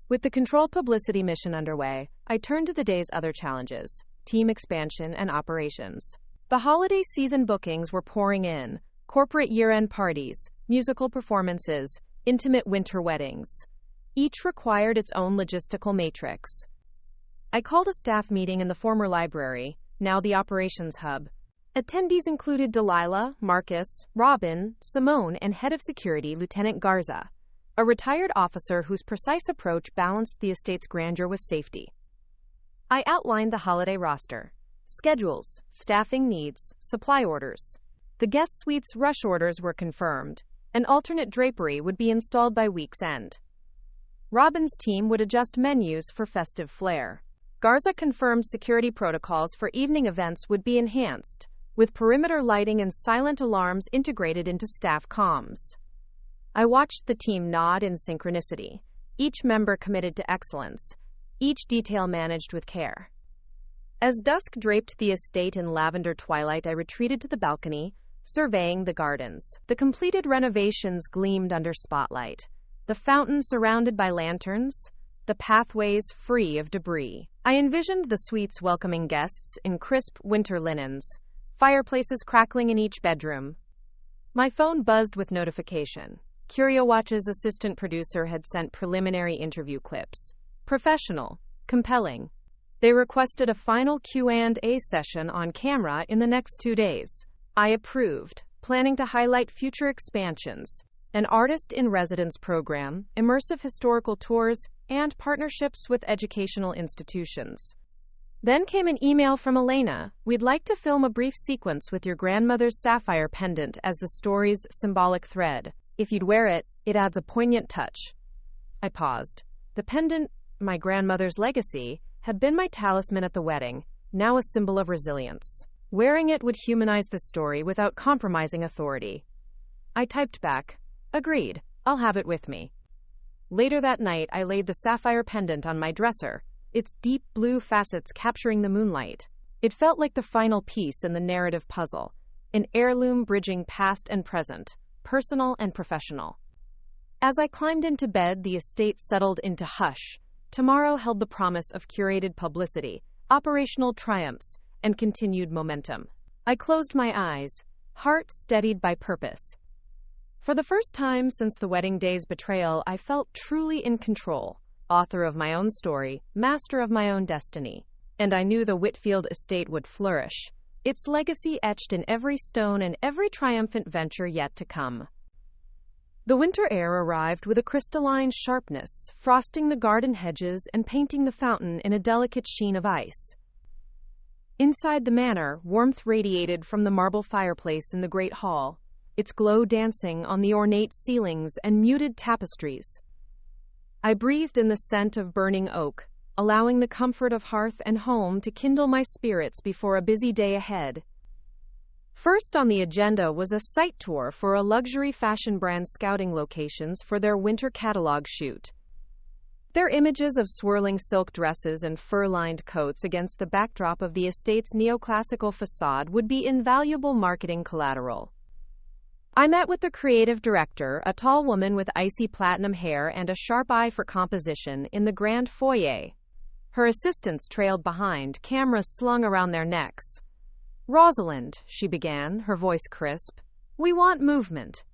With the controlled publicity mission underway, I turned to the day's other challenges, team expansion and operations. The holiday season bookings were pouring in, corporate year-end parties, musical performances, intimate winter weddings. Each required its own logistical matrix. I called a staff meeting in the former library, now the operations hub. Attendees included Delilah, Marcus, Robin, Simone, and head of security Lieutenant Garza, a retired officer whose precise approach balanced the estate's grandeur with safety. I outlined the holiday roster, schedules, staffing needs, supply orders. The guest suites' rush orders were confirmed. An alternate drapery would be installed by week's end. Robin's team would adjust menus for festive flair. Garza confirmed security protocols for evening events would be enhanced, with perimeter lighting and silent alarms integrated into staff comms. I watched the team nod in synchronicity, each member committed to excellence, each detail managed with care. As dusk draped the estate in lavender twilight, I retreated to the balcony, surveying the gardens. The completed renovations gleamed under spotlight, the fountain surrounded by lanterns, the pathways free of debris. I envisioned the suites welcoming guests in crisp winter linens, fireplaces crackling in each bedroom. My phone buzzed with notification. Curio Watch's assistant producer had sent preliminary interview clips. Professional, compelling. They requested a final Q&A session on camera in the next 2 days. I approved, planning to highlight future expansions, an artist-in-residence program, immersive historical tours, and partnerships with educational institutions. Then came an email from Elena. We'd like to film a brief sequence with your grandmother's sapphire pendant as the story's symbolic thread. If you'd wear it, it adds a poignant touch. I paused. The pendant, my grandmother's legacy, had been my talisman at the wedding, now a symbol of resilience. Wearing it would humanize the story without compromising authority. I typed back, "Agreed, I'll have it with me." Later that night, I laid the sapphire pendant on my dresser, its deep blue facets capturing the moonlight. It felt like the final piece in the narrative puzzle, an heirloom bridging past and present, personal and professional. As I climbed into bed, the estate settled into hush. Tomorrow held the promise of curated publicity, operational triumphs, and continued momentum. I closed my eyes, heart steadied by purpose. For the first time since the wedding day's betrayal, I felt truly in control, author of my own story, master of my own destiny. And I knew the Whitfield estate would flourish, its legacy etched in every stone and every triumphant venture yet to come. The winter air arrived with a crystalline sharpness, frosting the garden hedges and painting the fountain in a delicate sheen of ice. Inside the manor, warmth radiated from the marble fireplace in the great hall, its glow dancing on the ornate ceilings and muted tapestries. I breathed in the scent of burning oak, allowing the comfort of hearth and home to kindle my spirits before a busy day ahead. First on the agenda was a site tour for a luxury fashion brand scouting locations for their winter catalog shoot. Their images of swirling silk dresses and fur-lined coats against the backdrop of the estate's neoclassical facade would be invaluable marketing collateral. I met with the creative director, a tall woman with icy platinum hair and a sharp eye for composition, in the grand foyer. Her assistants trailed behind, cameras slung around their necks. "Rosalind," she began, her voice crisp, "we want movement."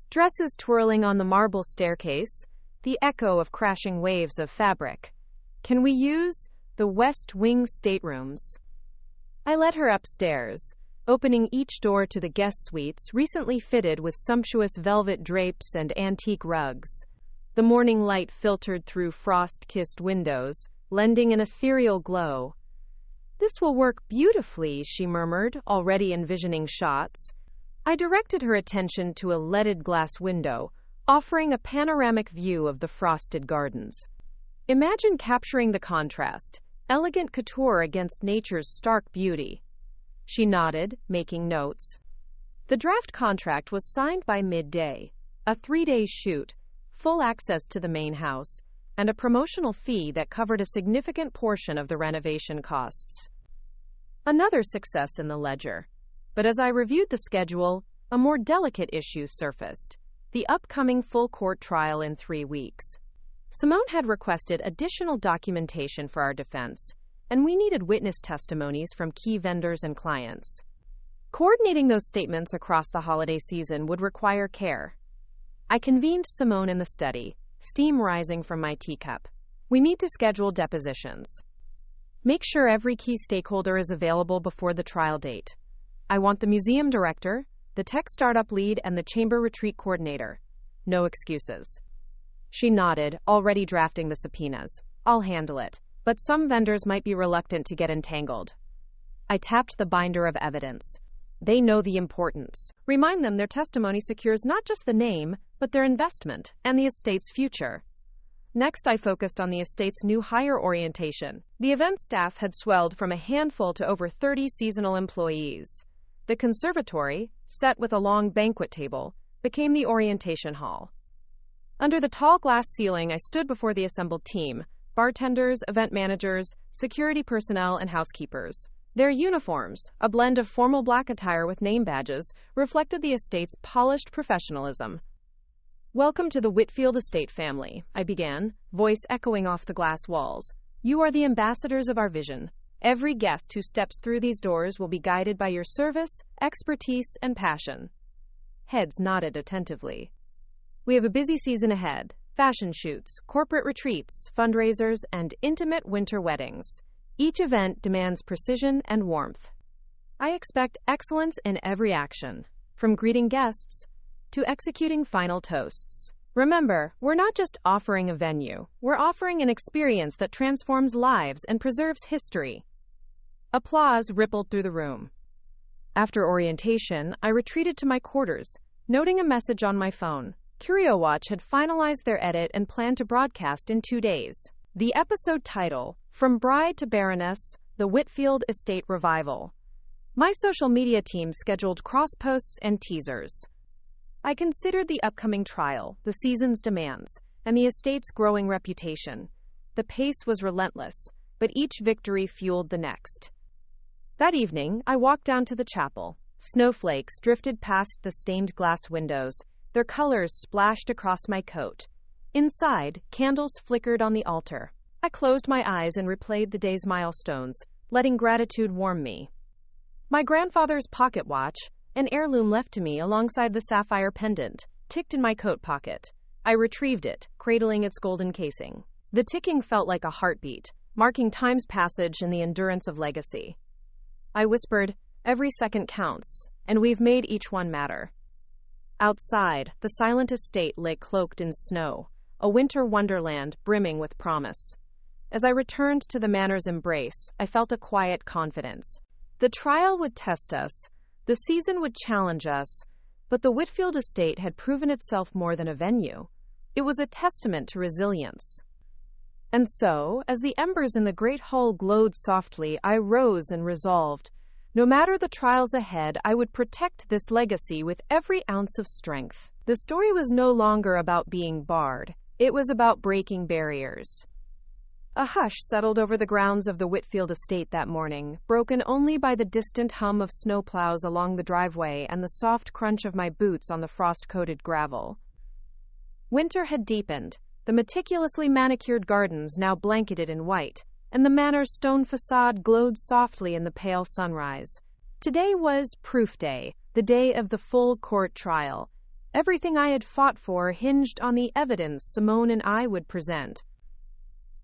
Dresses twirling on the marble staircase, the echo of crashing waves of fabric. "Can we use the West Wing staterooms?" I led her upstairs, opening each door to the guest suites recently fitted with sumptuous velvet drapes and antique rugs. The morning light filtered through frost-kissed windows, lending an ethereal glow. "This will work beautifully," she murmured, already envisioning shots. I directed her attention to a leaded glass window, offering a panoramic view of the frosted gardens. "Imagine capturing the contrast, elegant couture against nature's stark beauty." She nodded, making notes. The draft contract was signed by midday. A 3-day shoot, full access to the main house, and a promotional fee that covered a significant portion of the renovation costs. Another success in the ledger. But as I reviewed the schedule, a more delicate issue surfaced: the upcoming full-court trial in 3 weeks. Simone had requested additional documentation for our defense, and we needed witness testimonies from key vendors and clients. Coordinating those statements across the holiday season would require care. I convened Simone in the study, steam rising from my teacup. "We need to schedule depositions. Make sure every key stakeholder is available before the trial date. I want the museum director, the tech startup lead, and the chamber retreat coordinator. No excuses." She nodded, already drafting the subpoenas. "I'll handle it, but some vendors might be reluctant to get entangled." I tapped the binder of evidence. "They know the importance. Remind them their testimony secures not just the name, but their investment and the estate's future." Next, I focused on the estate's new hire orientation. The event staff had swelled from a handful to over 30 seasonal employees. The conservatory, set with a long banquet table, became the orientation hall. Under the tall glass ceiling, I stood before the assembled team: bartenders, event managers, security personnel, and housekeepers. Their uniforms, a blend of formal black attire with name badges, reflected the estate's polished professionalism. "Welcome to the Whitfield estate family," I began, voice echoing off the glass walls. "You are the ambassadors of our vision. Every guest who steps through these doors will be guided by your service, expertise, and passion." Heads nodded attentively. "We have a busy season ahead: fashion shoots, corporate retreats, fundraisers, and intimate winter weddings. Each event demands precision and warmth. I expect excellence in every action, from greeting guests to executing final toasts. Remember, we're not just offering a venue, we're offering an experience that transforms lives and preserves history." Applause rippled through the room. After orientation, I retreated to my quarters, noting a message on my phone. CurioWatch had finalized their edit and planned to broadcast in 2 days. The episode title, "From Bride to Baroness: The Whitfield Estate Revival." My social media team scheduled cross posts and teasers. I considered the upcoming trial, the season's demands, and the estate's growing reputation. The pace was relentless, but each victory fueled the next. That evening, I walked down to the chapel. Snowflakes drifted past the stained glass windows, their colors splashed across my coat. Inside, candles flickered on the altar. I closed my eyes and replayed the day's milestones, letting gratitude warm me. My grandfather's pocket watch, an heirloom left to me alongside the sapphire pendant, ticked in my coat pocket. I retrieved it, cradling its golden casing. The ticking felt like a heartbeat, marking time's passage and the endurance of legacy. I whispered, "Every second counts, and we've made each one matter." Outside, the silent estate lay cloaked in snow, a winter wonderland brimming with promise. As I returned to the manor's embrace, I felt a quiet confidence. The trial would test us, the season would challenge us, but the Whitfield estate had proven itself more than a venue. It was a testament to resilience. And so, as the embers in the great hall glowed softly, I rose and resolved, no matter the trials ahead, I would protect this legacy with every ounce of strength. The story was no longer about being barred. It was about breaking barriers. A hush settled over the grounds of the Whitfield estate that morning, broken only by the distant hum of snowplows along the driveway and the soft crunch of my boots on the frost-coated gravel. Winter had deepened, the meticulously manicured gardens now blanketed in white, and the manor's stone facade glowed softly in the pale sunrise. Today was proof day, the day of the full court trial. Everything I had fought for hinged on the evidence Simone and I would present.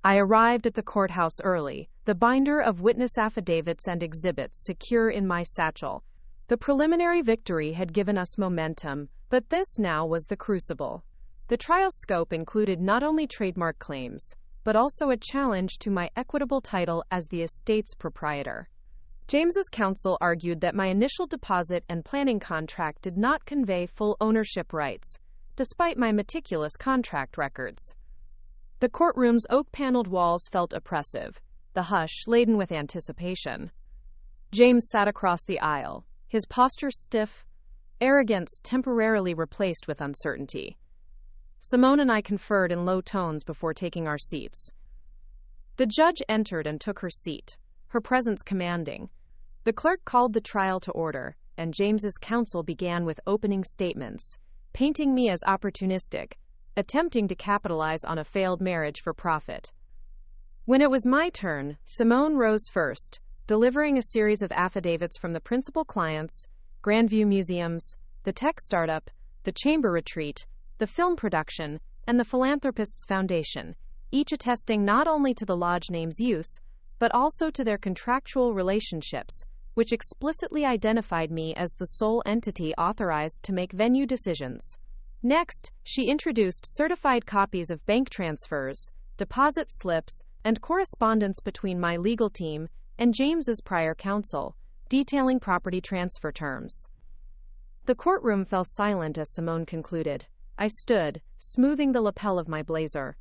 I arrived at the courthouse early, the binder of witness affidavits and exhibits secure in my satchel. The preliminary victory had given us momentum, but this now was the crucible. The trial's scope included not only trademark claims, but also a challenge to my equitable title as the estate's proprietor. James's counsel argued that my initial deposit and planning contract did not convey full ownership rights, despite my meticulous contract records. The courtroom's oak-paneled walls felt oppressive, the hush laden with anticipation. James sat across the aisle, his posture stiff, arrogance temporarily replaced with uncertainty. Simone and I conferred in low tones before taking our seats. The judge entered and took her seat, her presence commanding. The clerk called the trial to order, and James's counsel began with opening statements, painting me as opportunistic, attempting to capitalize on a failed marriage for profit. When it was my turn, Simone rose first, delivering a series of affidavits from the principal clients, Grandview Museums, the tech startup, the chamber retreat, the film production, and the Philanthropists Foundation, each attesting not only to the lodge name's use, but also to their contractual relationships, which explicitly identified me as the sole entity authorized to make venue decisions. Next, she introduced certified copies of bank transfers, deposit slips, and correspondence between my legal team and James's prior counsel, detailing property transfer terms. The courtroom fell silent as Simone concluded. I stood, smoothing the lapel of my blazer.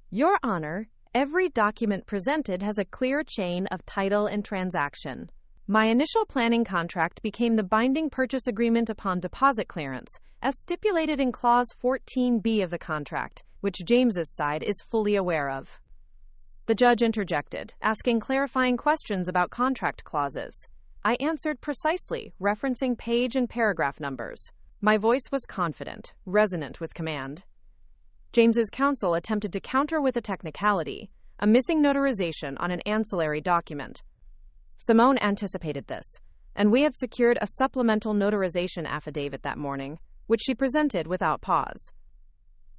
Your Honor, every document presented has a clear chain of title and transaction. My initial planning contract became the binding purchase agreement upon deposit clearance, as stipulated in Clause 14B of the contract, which James's side is fully aware of. The judge interjected, asking clarifying questions about contract clauses. I answered precisely, referencing page and paragraph numbers. My voice was confident, resonant with command. James's counsel attempted to counter with a technicality, a missing notarization on an ancillary document. Simone anticipated this, and we had secured a supplemental notarization affidavit that morning, which she presented without pause.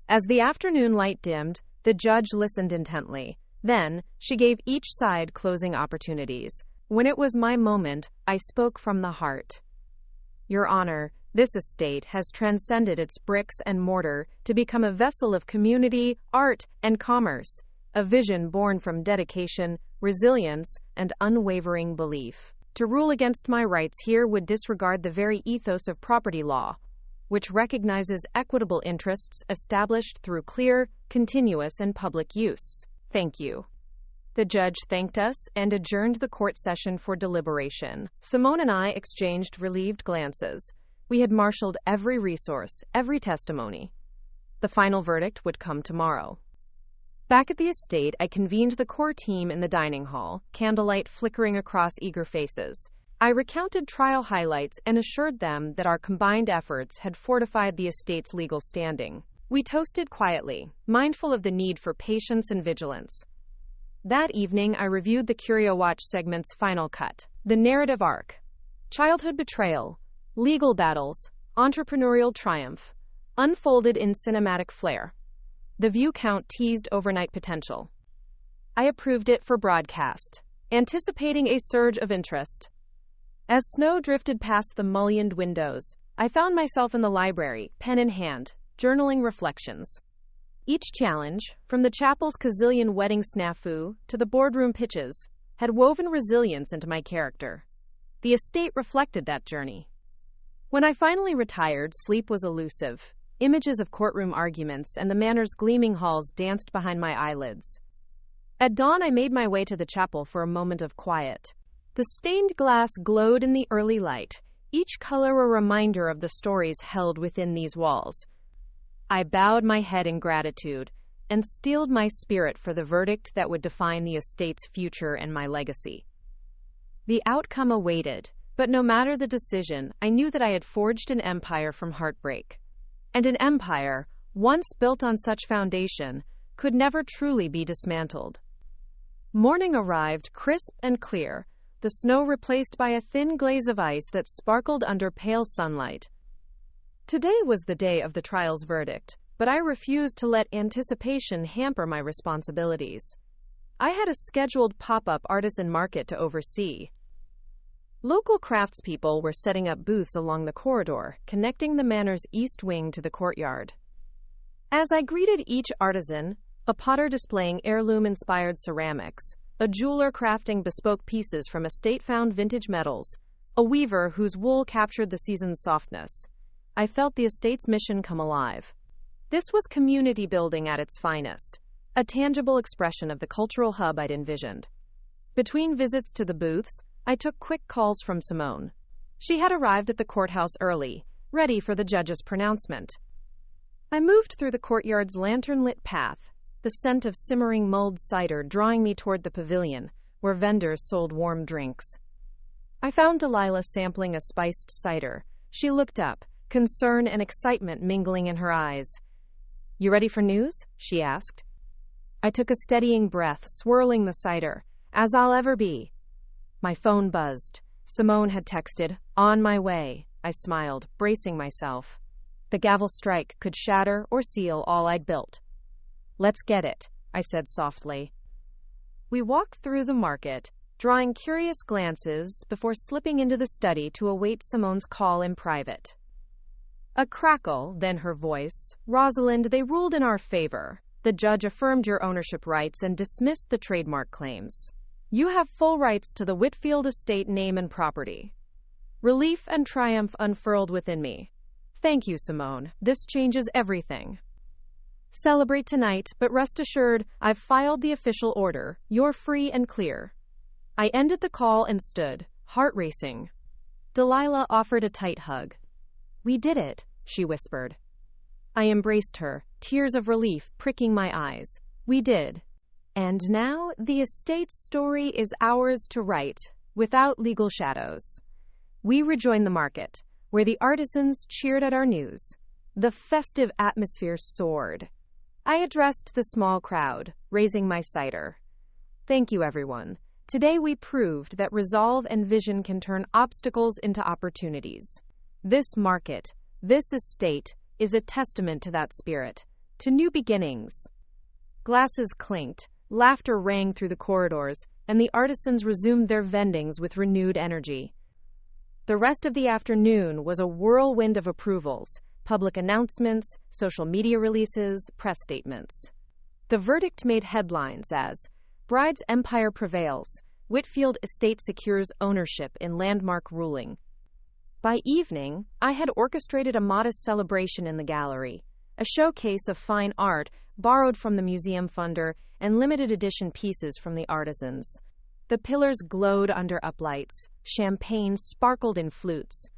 As the afternoon light dimmed, the judge listened intently. Then, she gave each side closing opportunities. When it was my moment, I spoke from the heart. Your Honor, this estate has transcended its bricks and mortar to become a vessel of community, art, and commerce, a vision born from dedication, resilience, and unwavering belief. To rule against my rights here would disregard the very ethos of property law, which recognizes equitable interests established through clear, continuous, and public use. Thank you. The judge thanked us and adjourned the court session for deliberation. Simone and I exchanged relieved glances. We had marshaled every resource, every testimony. The final verdict would come tomorrow. Back at the estate, I convened the core team in the dining hall, candlelight flickering across eager faces. I recounted trial highlights and assured them that our combined efforts had fortified the estate's legal standing. We toasted quietly, mindful of the need for patience and vigilance. That evening, I reviewed the Curio Watch segment's final cut. The narrative arc. Childhood betrayal, legal battles, entrepreneurial triumph, unfolded in cinematic flair. The view count teased overnight potential. I approved it for broadcast, anticipating a surge of interest. As snow drifted past the mullioned windows, I found myself in the library, pen in hand, journaling reflections. Each challenge, from the chapel's gazillion wedding snafu to the boardroom pitches, had woven resilience into my character. The estate reflected that journey. When I finally retired, sleep was elusive. Images of courtroom arguments and the manor's gleaming halls danced behind my eyelids. At dawn, I made my way to the chapel for a moment of quiet. The stained glass glowed in the early light, each color a reminder of the stories held within these walls. I bowed my head in gratitude and steeled my spirit for the verdict that would define the estate's future and my legacy. The outcome awaited, but no matter the decision, I knew that I had forged an empire from heartbreak. And an empire, once built on such foundation, could never truly be dismantled. Morning arrived crisp and clear, the snow replaced by a thin glaze of ice that sparkled under pale sunlight. Today was the day of the trial's verdict, but I refused to let anticipation hamper my responsibilities. I had a scheduled pop-up artisan market to oversee. Local craftspeople were setting up booths along the corridor, connecting the manor's east wing to the courtyard. As I greeted each artisan, a potter displaying heirloom-inspired ceramics, a jeweler crafting bespoke pieces from estate-found vintage metals, a weaver whose wool captured the season's softness, I felt the estate's mission come alive. This was community building at its finest, a tangible expression of the cultural hub I'd envisioned. Between visits to the booths, I took quick calls from Simone. She had arrived at the courthouse early, ready for the judge's pronouncement. I moved through the courtyard's lantern-lit path, the scent of simmering mulled cider drawing me toward the pavilion, where vendors sold warm drinks. I found Delilah sampling a spiced cider. She looked up, concern and excitement mingling in her eyes. "You ready for news?" she asked. I took a steadying breath, swirling the cider. As I'll ever be. My phone buzzed. Simone had texted, "On my way." I smiled, bracing myself. The gavel strike could shatter or seal all I'd built. "Let's get it," I said softly. We walked through the market, drawing curious glances before slipping into the study to await Simone's call in private. A crackle, then her voice. "Rosalind, they ruled in our favor. The judge affirmed your ownership rights and dismissed the trademark claims. You have full rights to the Whitfield estate name and property." Relief and triumph unfurled within me. "Thank you, Simone. This changes everything. Celebrate tonight, but rest assured, I've filed the official order. You're free and clear." I ended the call and stood, heart racing. Delilah offered a tight hug. "We did it," she whispered. I embraced her, tears of relief pricking my eyes. We did. And now, the estate's story is ours to write, without legal shadows. We rejoined the market, where the artisans cheered at our news. The festive atmosphere soared. I addressed the small crowd, raising my cider. "Thank you, everyone. Today we proved that resolve and vision can turn obstacles into opportunities. This market, this estate, is a testament to that spirit, to new beginnings." Glasses clinked, laughter rang through the corridors, and the artisans resumed their vendings with renewed energy. The rest of the afternoon was a whirlwind of approvals, public announcements, social media releases, press statements. The verdict made headlines as, "Bride's Empire Prevails, Whitfield Estate Secures Ownership in Landmark Ruling." By evening, I had orchestrated a modest celebration in the gallery, a showcase of fine art borrowed from the museum funder, and limited edition pieces from the artisans. The pillars glowed under uplights. Champagne sparkled in flutes.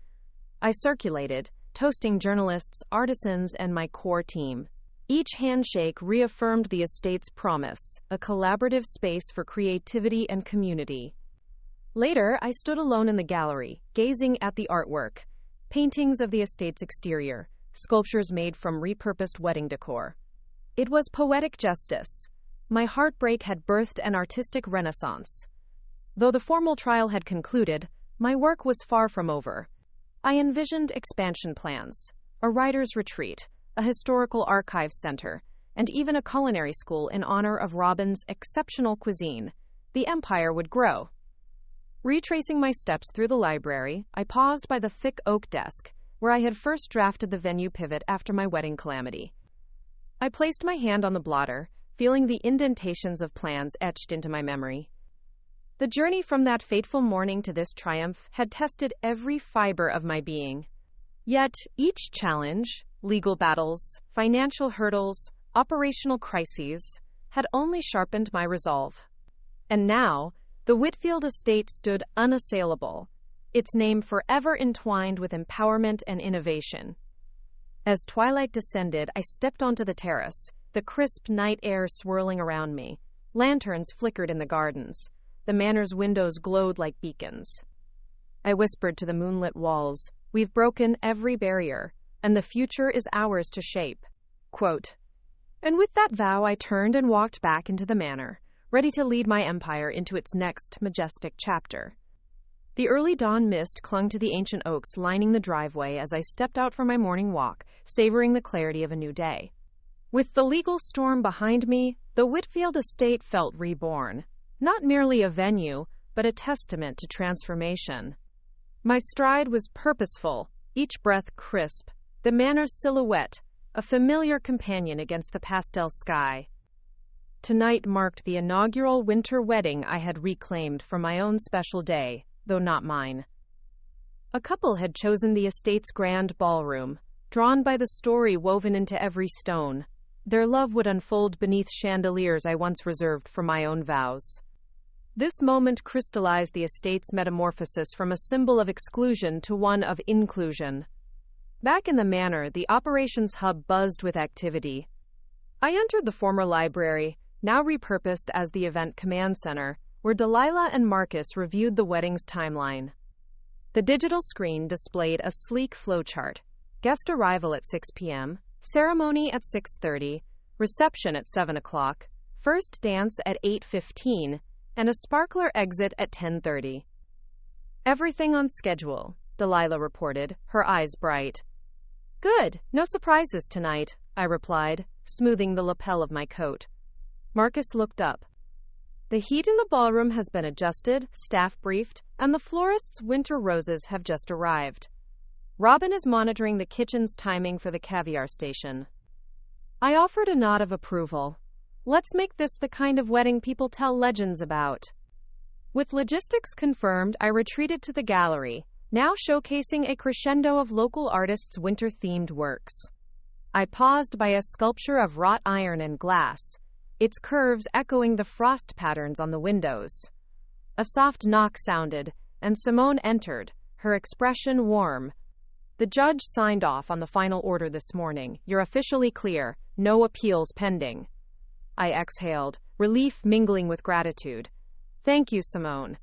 I circulated, toasting journalists, artisans, and my core team. Each handshake reaffirmed the estate's promise, a collaborative space for creativity and community. Later, I stood alone in the gallery, gazing at the artwork. Paintings of the estate's exterior, sculptures made from repurposed wedding decor. It was poetic justice. My heartbreak had birthed an artistic renaissance. Though the formal trial had concluded, my work was far from over. I envisioned expansion plans, a writer's retreat, a historical archives center, and even a culinary school in honor of Robin's exceptional cuisine. The empire would grow. Retracing my steps through the library, I paused by the thick oak desk, where I had first drafted the venue pivot after my wedding calamity. I placed my hand on the blotter, feeling the indentations of plans etched into my memory. The journey from that fateful morning to this triumph had tested every fiber of my being. Yet, each challenge, legal battles, financial hurdles, operational crises, had only sharpened my resolve. And now, the Whitfield estate stood unassailable, its name forever entwined with empowerment and innovation. As twilight descended, I stepped onto the terrace, the crisp night air swirling around me. Lanterns flickered in the gardens. The manor's windows glowed like beacons. I whispered to the moonlit walls, "We've broken every barrier, and the future is ours to shape." Quote. And with that vow, I turned and walked back into the manor, ready to lead my empire into its next majestic chapter. The early dawn mist clung to the ancient oaks lining the driveway as I stepped out for my morning walk, savoring the clarity of a new day. With the legal storm behind me, the Whitfield estate felt reborn. Not merely a venue, but a testament to transformation. My stride was purposeful, each breath crisp, the manor's silhouette, a familiar companion against the pastel sky. Tonight marked the inaugural winter wedding I had reclaimed for my own special day, though not mine. A couple had chosen the estate's grand ballroom, drawn by the story woven into every stone. Their love would unfold beneath chandeliers I once reserved for my own vows. This moment crystallized the estate's metamorphosis from a symbol of exclusion to one of inclusion. Back in the manor, the operations hub buzzed with activity. I entered the former library, now repurposed as the event command center, where Delilah and Marcus reviewed the wedding's timeline. The digital screen displayed a sleek flowchart: guest arrival at 6 p.m., ceremony at 6:30, reception at 7 o'clock, first dance at 8:15, and a sparkler exit at 10:30. Everything on schedule, Delilah reported, her eyes bright. Good, no surprises tonight, I replied, smoothing the lapel of my coat. Marcus looked up. The heat in the ballroom has been adjusted, staff briefed, and the florist's winter roses have just arrived. Robin is monitoring the kitchen's timing for the caviar station. I offered a nod of approval. Let's make this the kind of wedding people tell legends about. With logistics confirmed, I retreated to the gallery, now showcasing a crescendo of local artists' winter-themed works. I paused by a sculpture of wrought iron and glass, its curves echoing the frost patterns on the windows. A soft knock sounded, and Simone entered, her expression warm. The judge signed off on the final order this morning. You're officially clear, no appeals pending. I exhaled, relief mingling with gratitude. Thank you, Simone.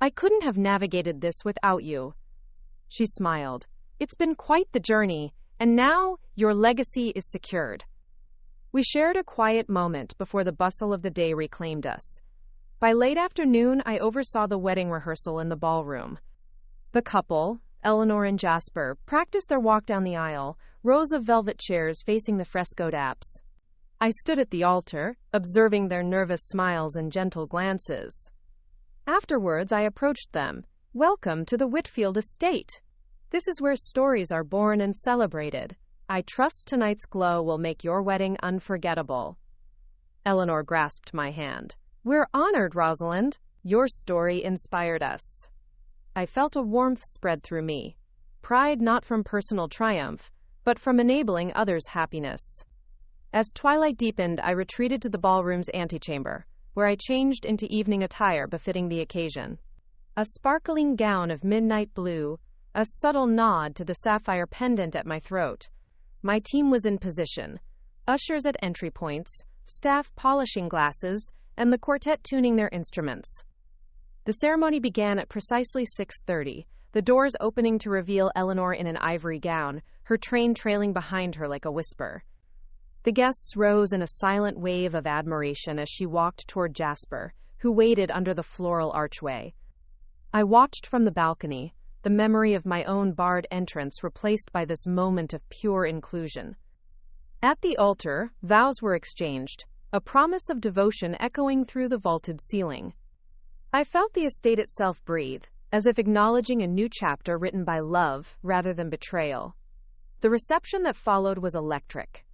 I couldn't have navigated this without you. She smiled. It's been quite the journey, and now your legacy is secured. We shared a quiet moment before the bustle of the day reclaimed us. By late afternoon, I oversaw the wedding rehearsal in the ballroom. The couple, Eleanor and Jasper, practiced their walk down the aisle, rows of velvet chairs facing the frescoed apse. I stood at the altar, observing their nervous smiles and gentle glances. Afterwards, I approached them. Welcome to the Whitfield estate. This is where stories are born and celebrated. I trust tonight's glow will make your wedding unforgettable. Eleanor grasped my hand. We're honored, Rosalind. Your story inspired us. I felt a warmth spread through me. Pride not from personal triumph, but from enabling others' happiness. As twilight deepened, I retreated to the ballroom's antechamber, where I changed into evening attire befitting the occasion. A sparkling gown of midnight blue, a subtle nod to the sapphire pendant at my throat. My team was in position. Ushers at entry points, staff polishing glasses, and the quartet tuning their instruments. The ceremony began at precisely 6:30, the doors opening to reveal Eleanor in an ivory gown, her train trailing behind her like a whisper. The guests rose in a silent wave of admiration as she walked toward Jasper, who waited under the floral archway. I watched from the balcony, the memory of my own barred entrance replaced by this moment of pure inclusion. At the altar, vows were exchanged, a promise of devotion echoing through the vaulted ceiling. I felt the estate itself breathe, as if acknowledging a new chapter written by love rather than betrayal. The reception that followed was electric.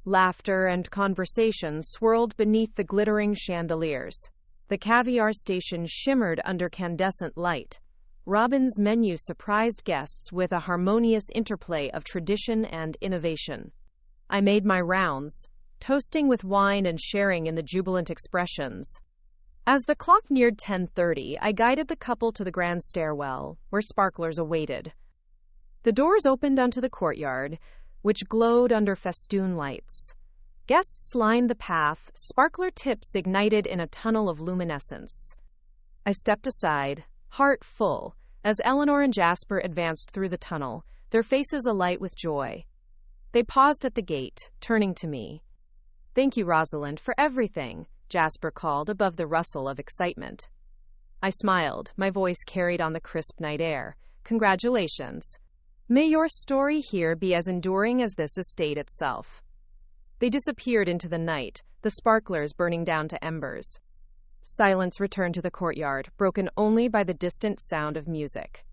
Laughter and conversation swirled beneath the glittering chandeliers. The caviar station shimmered under incandescent light. Robin's menu surprised guests with a harmonious interplay of tradition and innovation. I made my rounds, toasting with wine and sharing in the jubilant expressions. As the clock neared 10:30, I guided the couple to the grand stairwell, where sparklers awaited. The doors opened onto the courtyard, which glowed under festoon lights. Guests lined the path, sparkler tips ignited in a tunnel of luminescence. I stepped aside, heart full, as Eleanor and Jasper advanced through the tunnel, their faces alight with joy. They paused at the gate, turning to me. "Thank you, Rosalind, for everything," Jasper called above the rustle of excitement. I smiled, my voice carried on the crisp night air. "Congratulations. May your story here be as enduring as this estate itself." They disappeared into the night, the sparklers burning down to embers. Silence returned to the courtyard, broken only by the distant sound of music.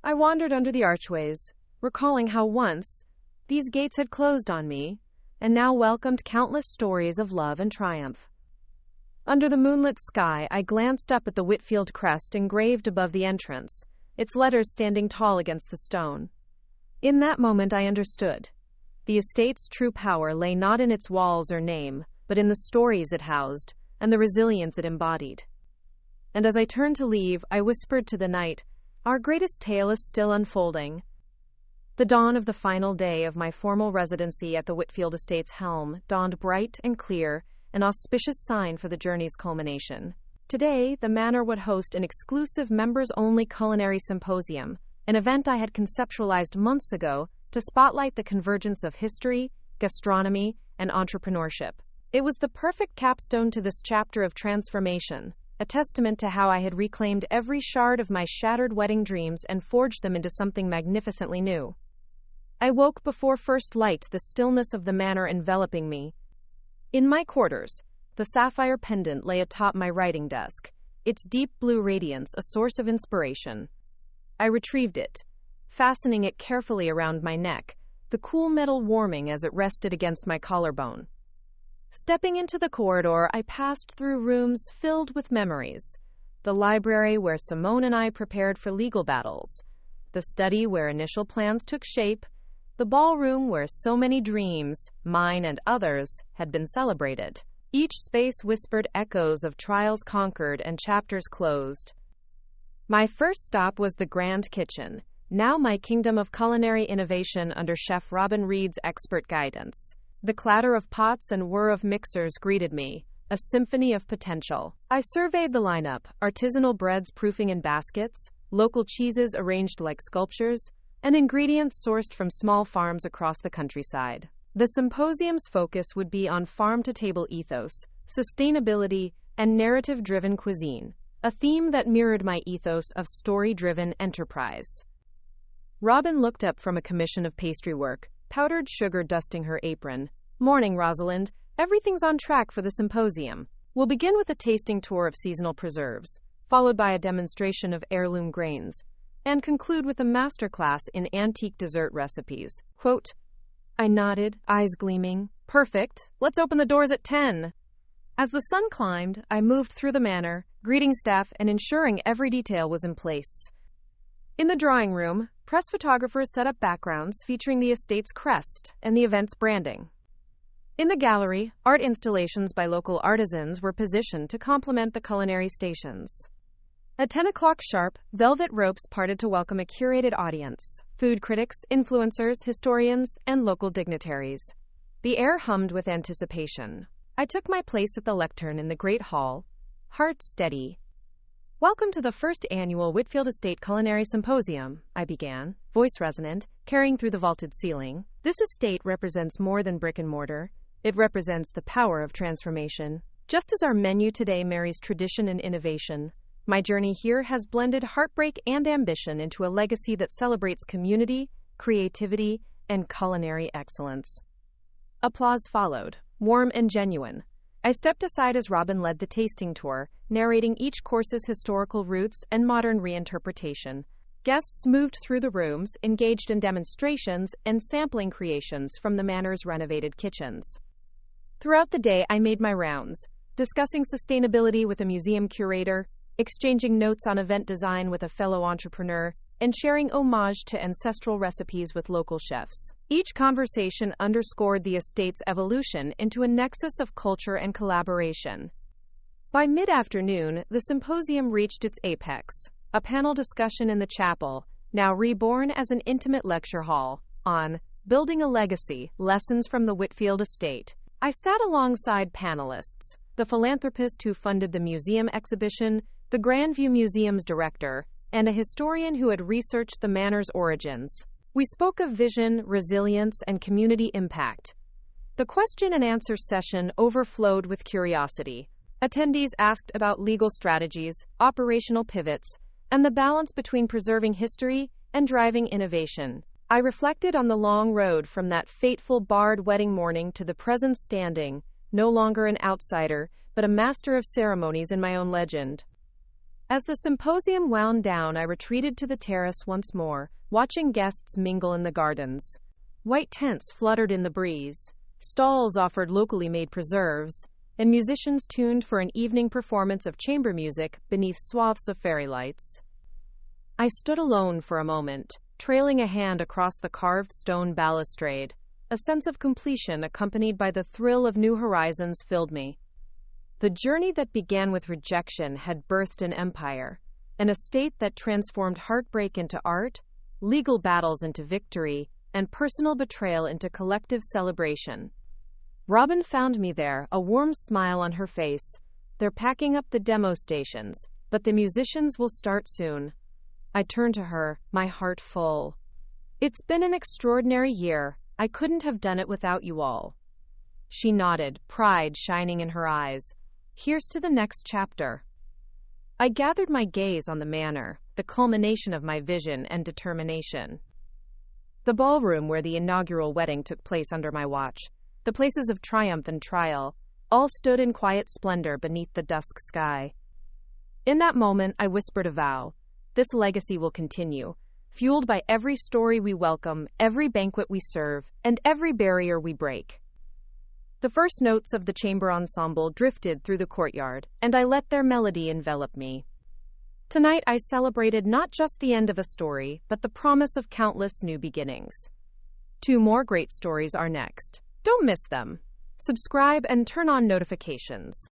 I wandered under the archways, recalling how once these gates had closed on me, and now welcomed countless stories of love and triumph. Under the moonlit sky, I glanced up at the Whitfield crest engraved above the entrance, its letters standing tall against the stone. In that moment I understood. The estate's true power lay not in its walls or name, but in the stories it housed, and the resilience it embodied. And as I turned to leave, I whispered to the night, "Our greatest tale is still unfolding." The dawn of the final day of my formal residency at the Whitfield Estate's helm dawned bright and clear, an auspicious sign for the journey's culmination. Today, the manor would host an exclusive members-only culinary symposium, an event I had conceptualized months ago to spotlight the convergence of history, gastronomy, and entrepreneurship. It was the perfect capstone to this chapter of transformation, a testament to how I had reclaimed every shard of my shattered wedding dreams and forged them into something magnificently new. I woke before first light, the stillness of the manor enveloping me. In my quarters, the sapphire pendant lay atop my writing desk, its deep blue radiance a source of inspiration. I retrieved it, fastening it carefully around my neck, the cool metal warming as it rested against my collarbone. Stepping into the corridor, I passed through rooms filled with memories. The library where Simone and I prepared for legal battles. The study where initial plans took shape. The ballroom where so many dreams, mine and others, had been celebrated. Each space whispered echoes of trials conquered and chapters closed. My first stop was the Grand Kitchen, now my kingdom of culinary innovation under Chef Robin Reed's expert guidance. The clatter of pots and whir of mixers greeted me, a symphony of potential. I surveyed the lineup, artisanal breads proofing in baskets, local cheeses arranged like sculptures, and ingredients sourced from small farms across the countryside. The symposium's focus would be on farm-to-table ethos, sustainability, and narrative-driven cuisine, a theme that mirrored my ethos of story-driven enterprise. Robin looked up from a commission of pastry work, powdered sugar dusting her apron. "Morning, Rosalind. Everything's on track for the symposium. We'll begin with a tasting tour of seasonal preserves, followed by a demonstration of heirloom grains, and conclude with a masterclass in antique dessert recipes." Quote, I nodded, eyes gleaming. "Perfect. Let's open the doors at 10. As the sun climbed, I moved through the manor, greeting staff and ensuring every detail was in place. In the drawing room, press photographers set up backgrounds featuring the estate's crest and the event's branding. In the gallery, art installations by local artisans were positioned to complement the culinary stations. At 10 o'clock sharp, velvet ropes parted to welcome a curated audience: food critics, influencers, historians, and local dignitaries. The air hummed with anticipation. I took my place at the lectern in the Great Hall, heart steady. "Welcome to the first annual Whitfield Estate Culinary Symposium," I began, voice resonant, carrying through the vaulted ceiling. "This estate represents more than brick and mortar. It represents the power of transformation. Just as our menu today marries tradition and innovation, my journey here has blended heartbreak and ambition into a legacy that celebrates community, creativity, and culinary excellence." Applause followed, warm and genuine. I stepped aside as Robin led the tasting tour, narrating each course's historical roots and modern reinterpretation. Guests moved through the rooms, engaged in demonstrations and sampling creations from the manor's renovated kitchens. Throughout the day, I made my rounds, discussing sustainability with a museum curator, exchanging notes on event design with a fellow entrepreneur, and sharing homage to ancestral recipes with local chefs. Each conversation underscored the estate's evolution into a nexus of culture and collaboration. By mid-afternoon, the symposium reached its apex, a panel discussion in the chapel, now reborn as an intimate lecture hall, on Building a Legacy: Lessons from the Whitfield Estate. I sat alongside panelists: the philanthropist who funded the museum exhibition, the Grandview Museum's director, and a historian who had researched the manor's origins. We spoke of vision, resilience, and community impact. The question and answer session overflowed with curiosity. Attendees asked about legal strategies, operational pivots, and the balance between preserving history and driving innovation. I reflected on the long road from that fateful barred wedding morning to the present, standing, no longer an outsider, but a master of ceremonies in my own legend. As the symposium wound down, I retreated to the terrace once more, watching guests mingle in the gardens. White tents fluttered in the breeze, stalls offered locally made preserves, and musicians tuned for an evening performance of chamber music beneath swaths of fairy lights. I stood alone for a moment, trailing a hand across the carved stone balustrade. A sense of completion accompanied by the thrill of new horizons filled me. The journey that began with rejection had birthed an empire, an estate that transformed heartbreak into art, legal battles into victory, and personal betrayal into collective celebration. Robin found me there, a warm smile on her face. "They're packing up the demo stations, but the musicians will start soon." I turned to her, my heart full. "It's been an extraordinary year. I couldn't have done it without you all." She nodded, pride shining in her eyes. "Here's to the next chapter." I gathered my gaze on the manor, the culmination of my vision and determination. The ballroom where the inaugural wedding took place under my watch, the places of triumph and trial, all stood in quiet splendor beneath the dusk sky. In that moment, I whispered a vow. This legacy will continue, fueled by every story we welcome, every banquet we serve, and every barrier we break. The first notes of the chamber ensemble drifted through the courtyard, and I let their melody envelop me. Tonight I celebrated not just the end of a story, but the promise of countless new beginnings. 2 more great stories are next. Don't miss them. Subscribe and turn on notifications.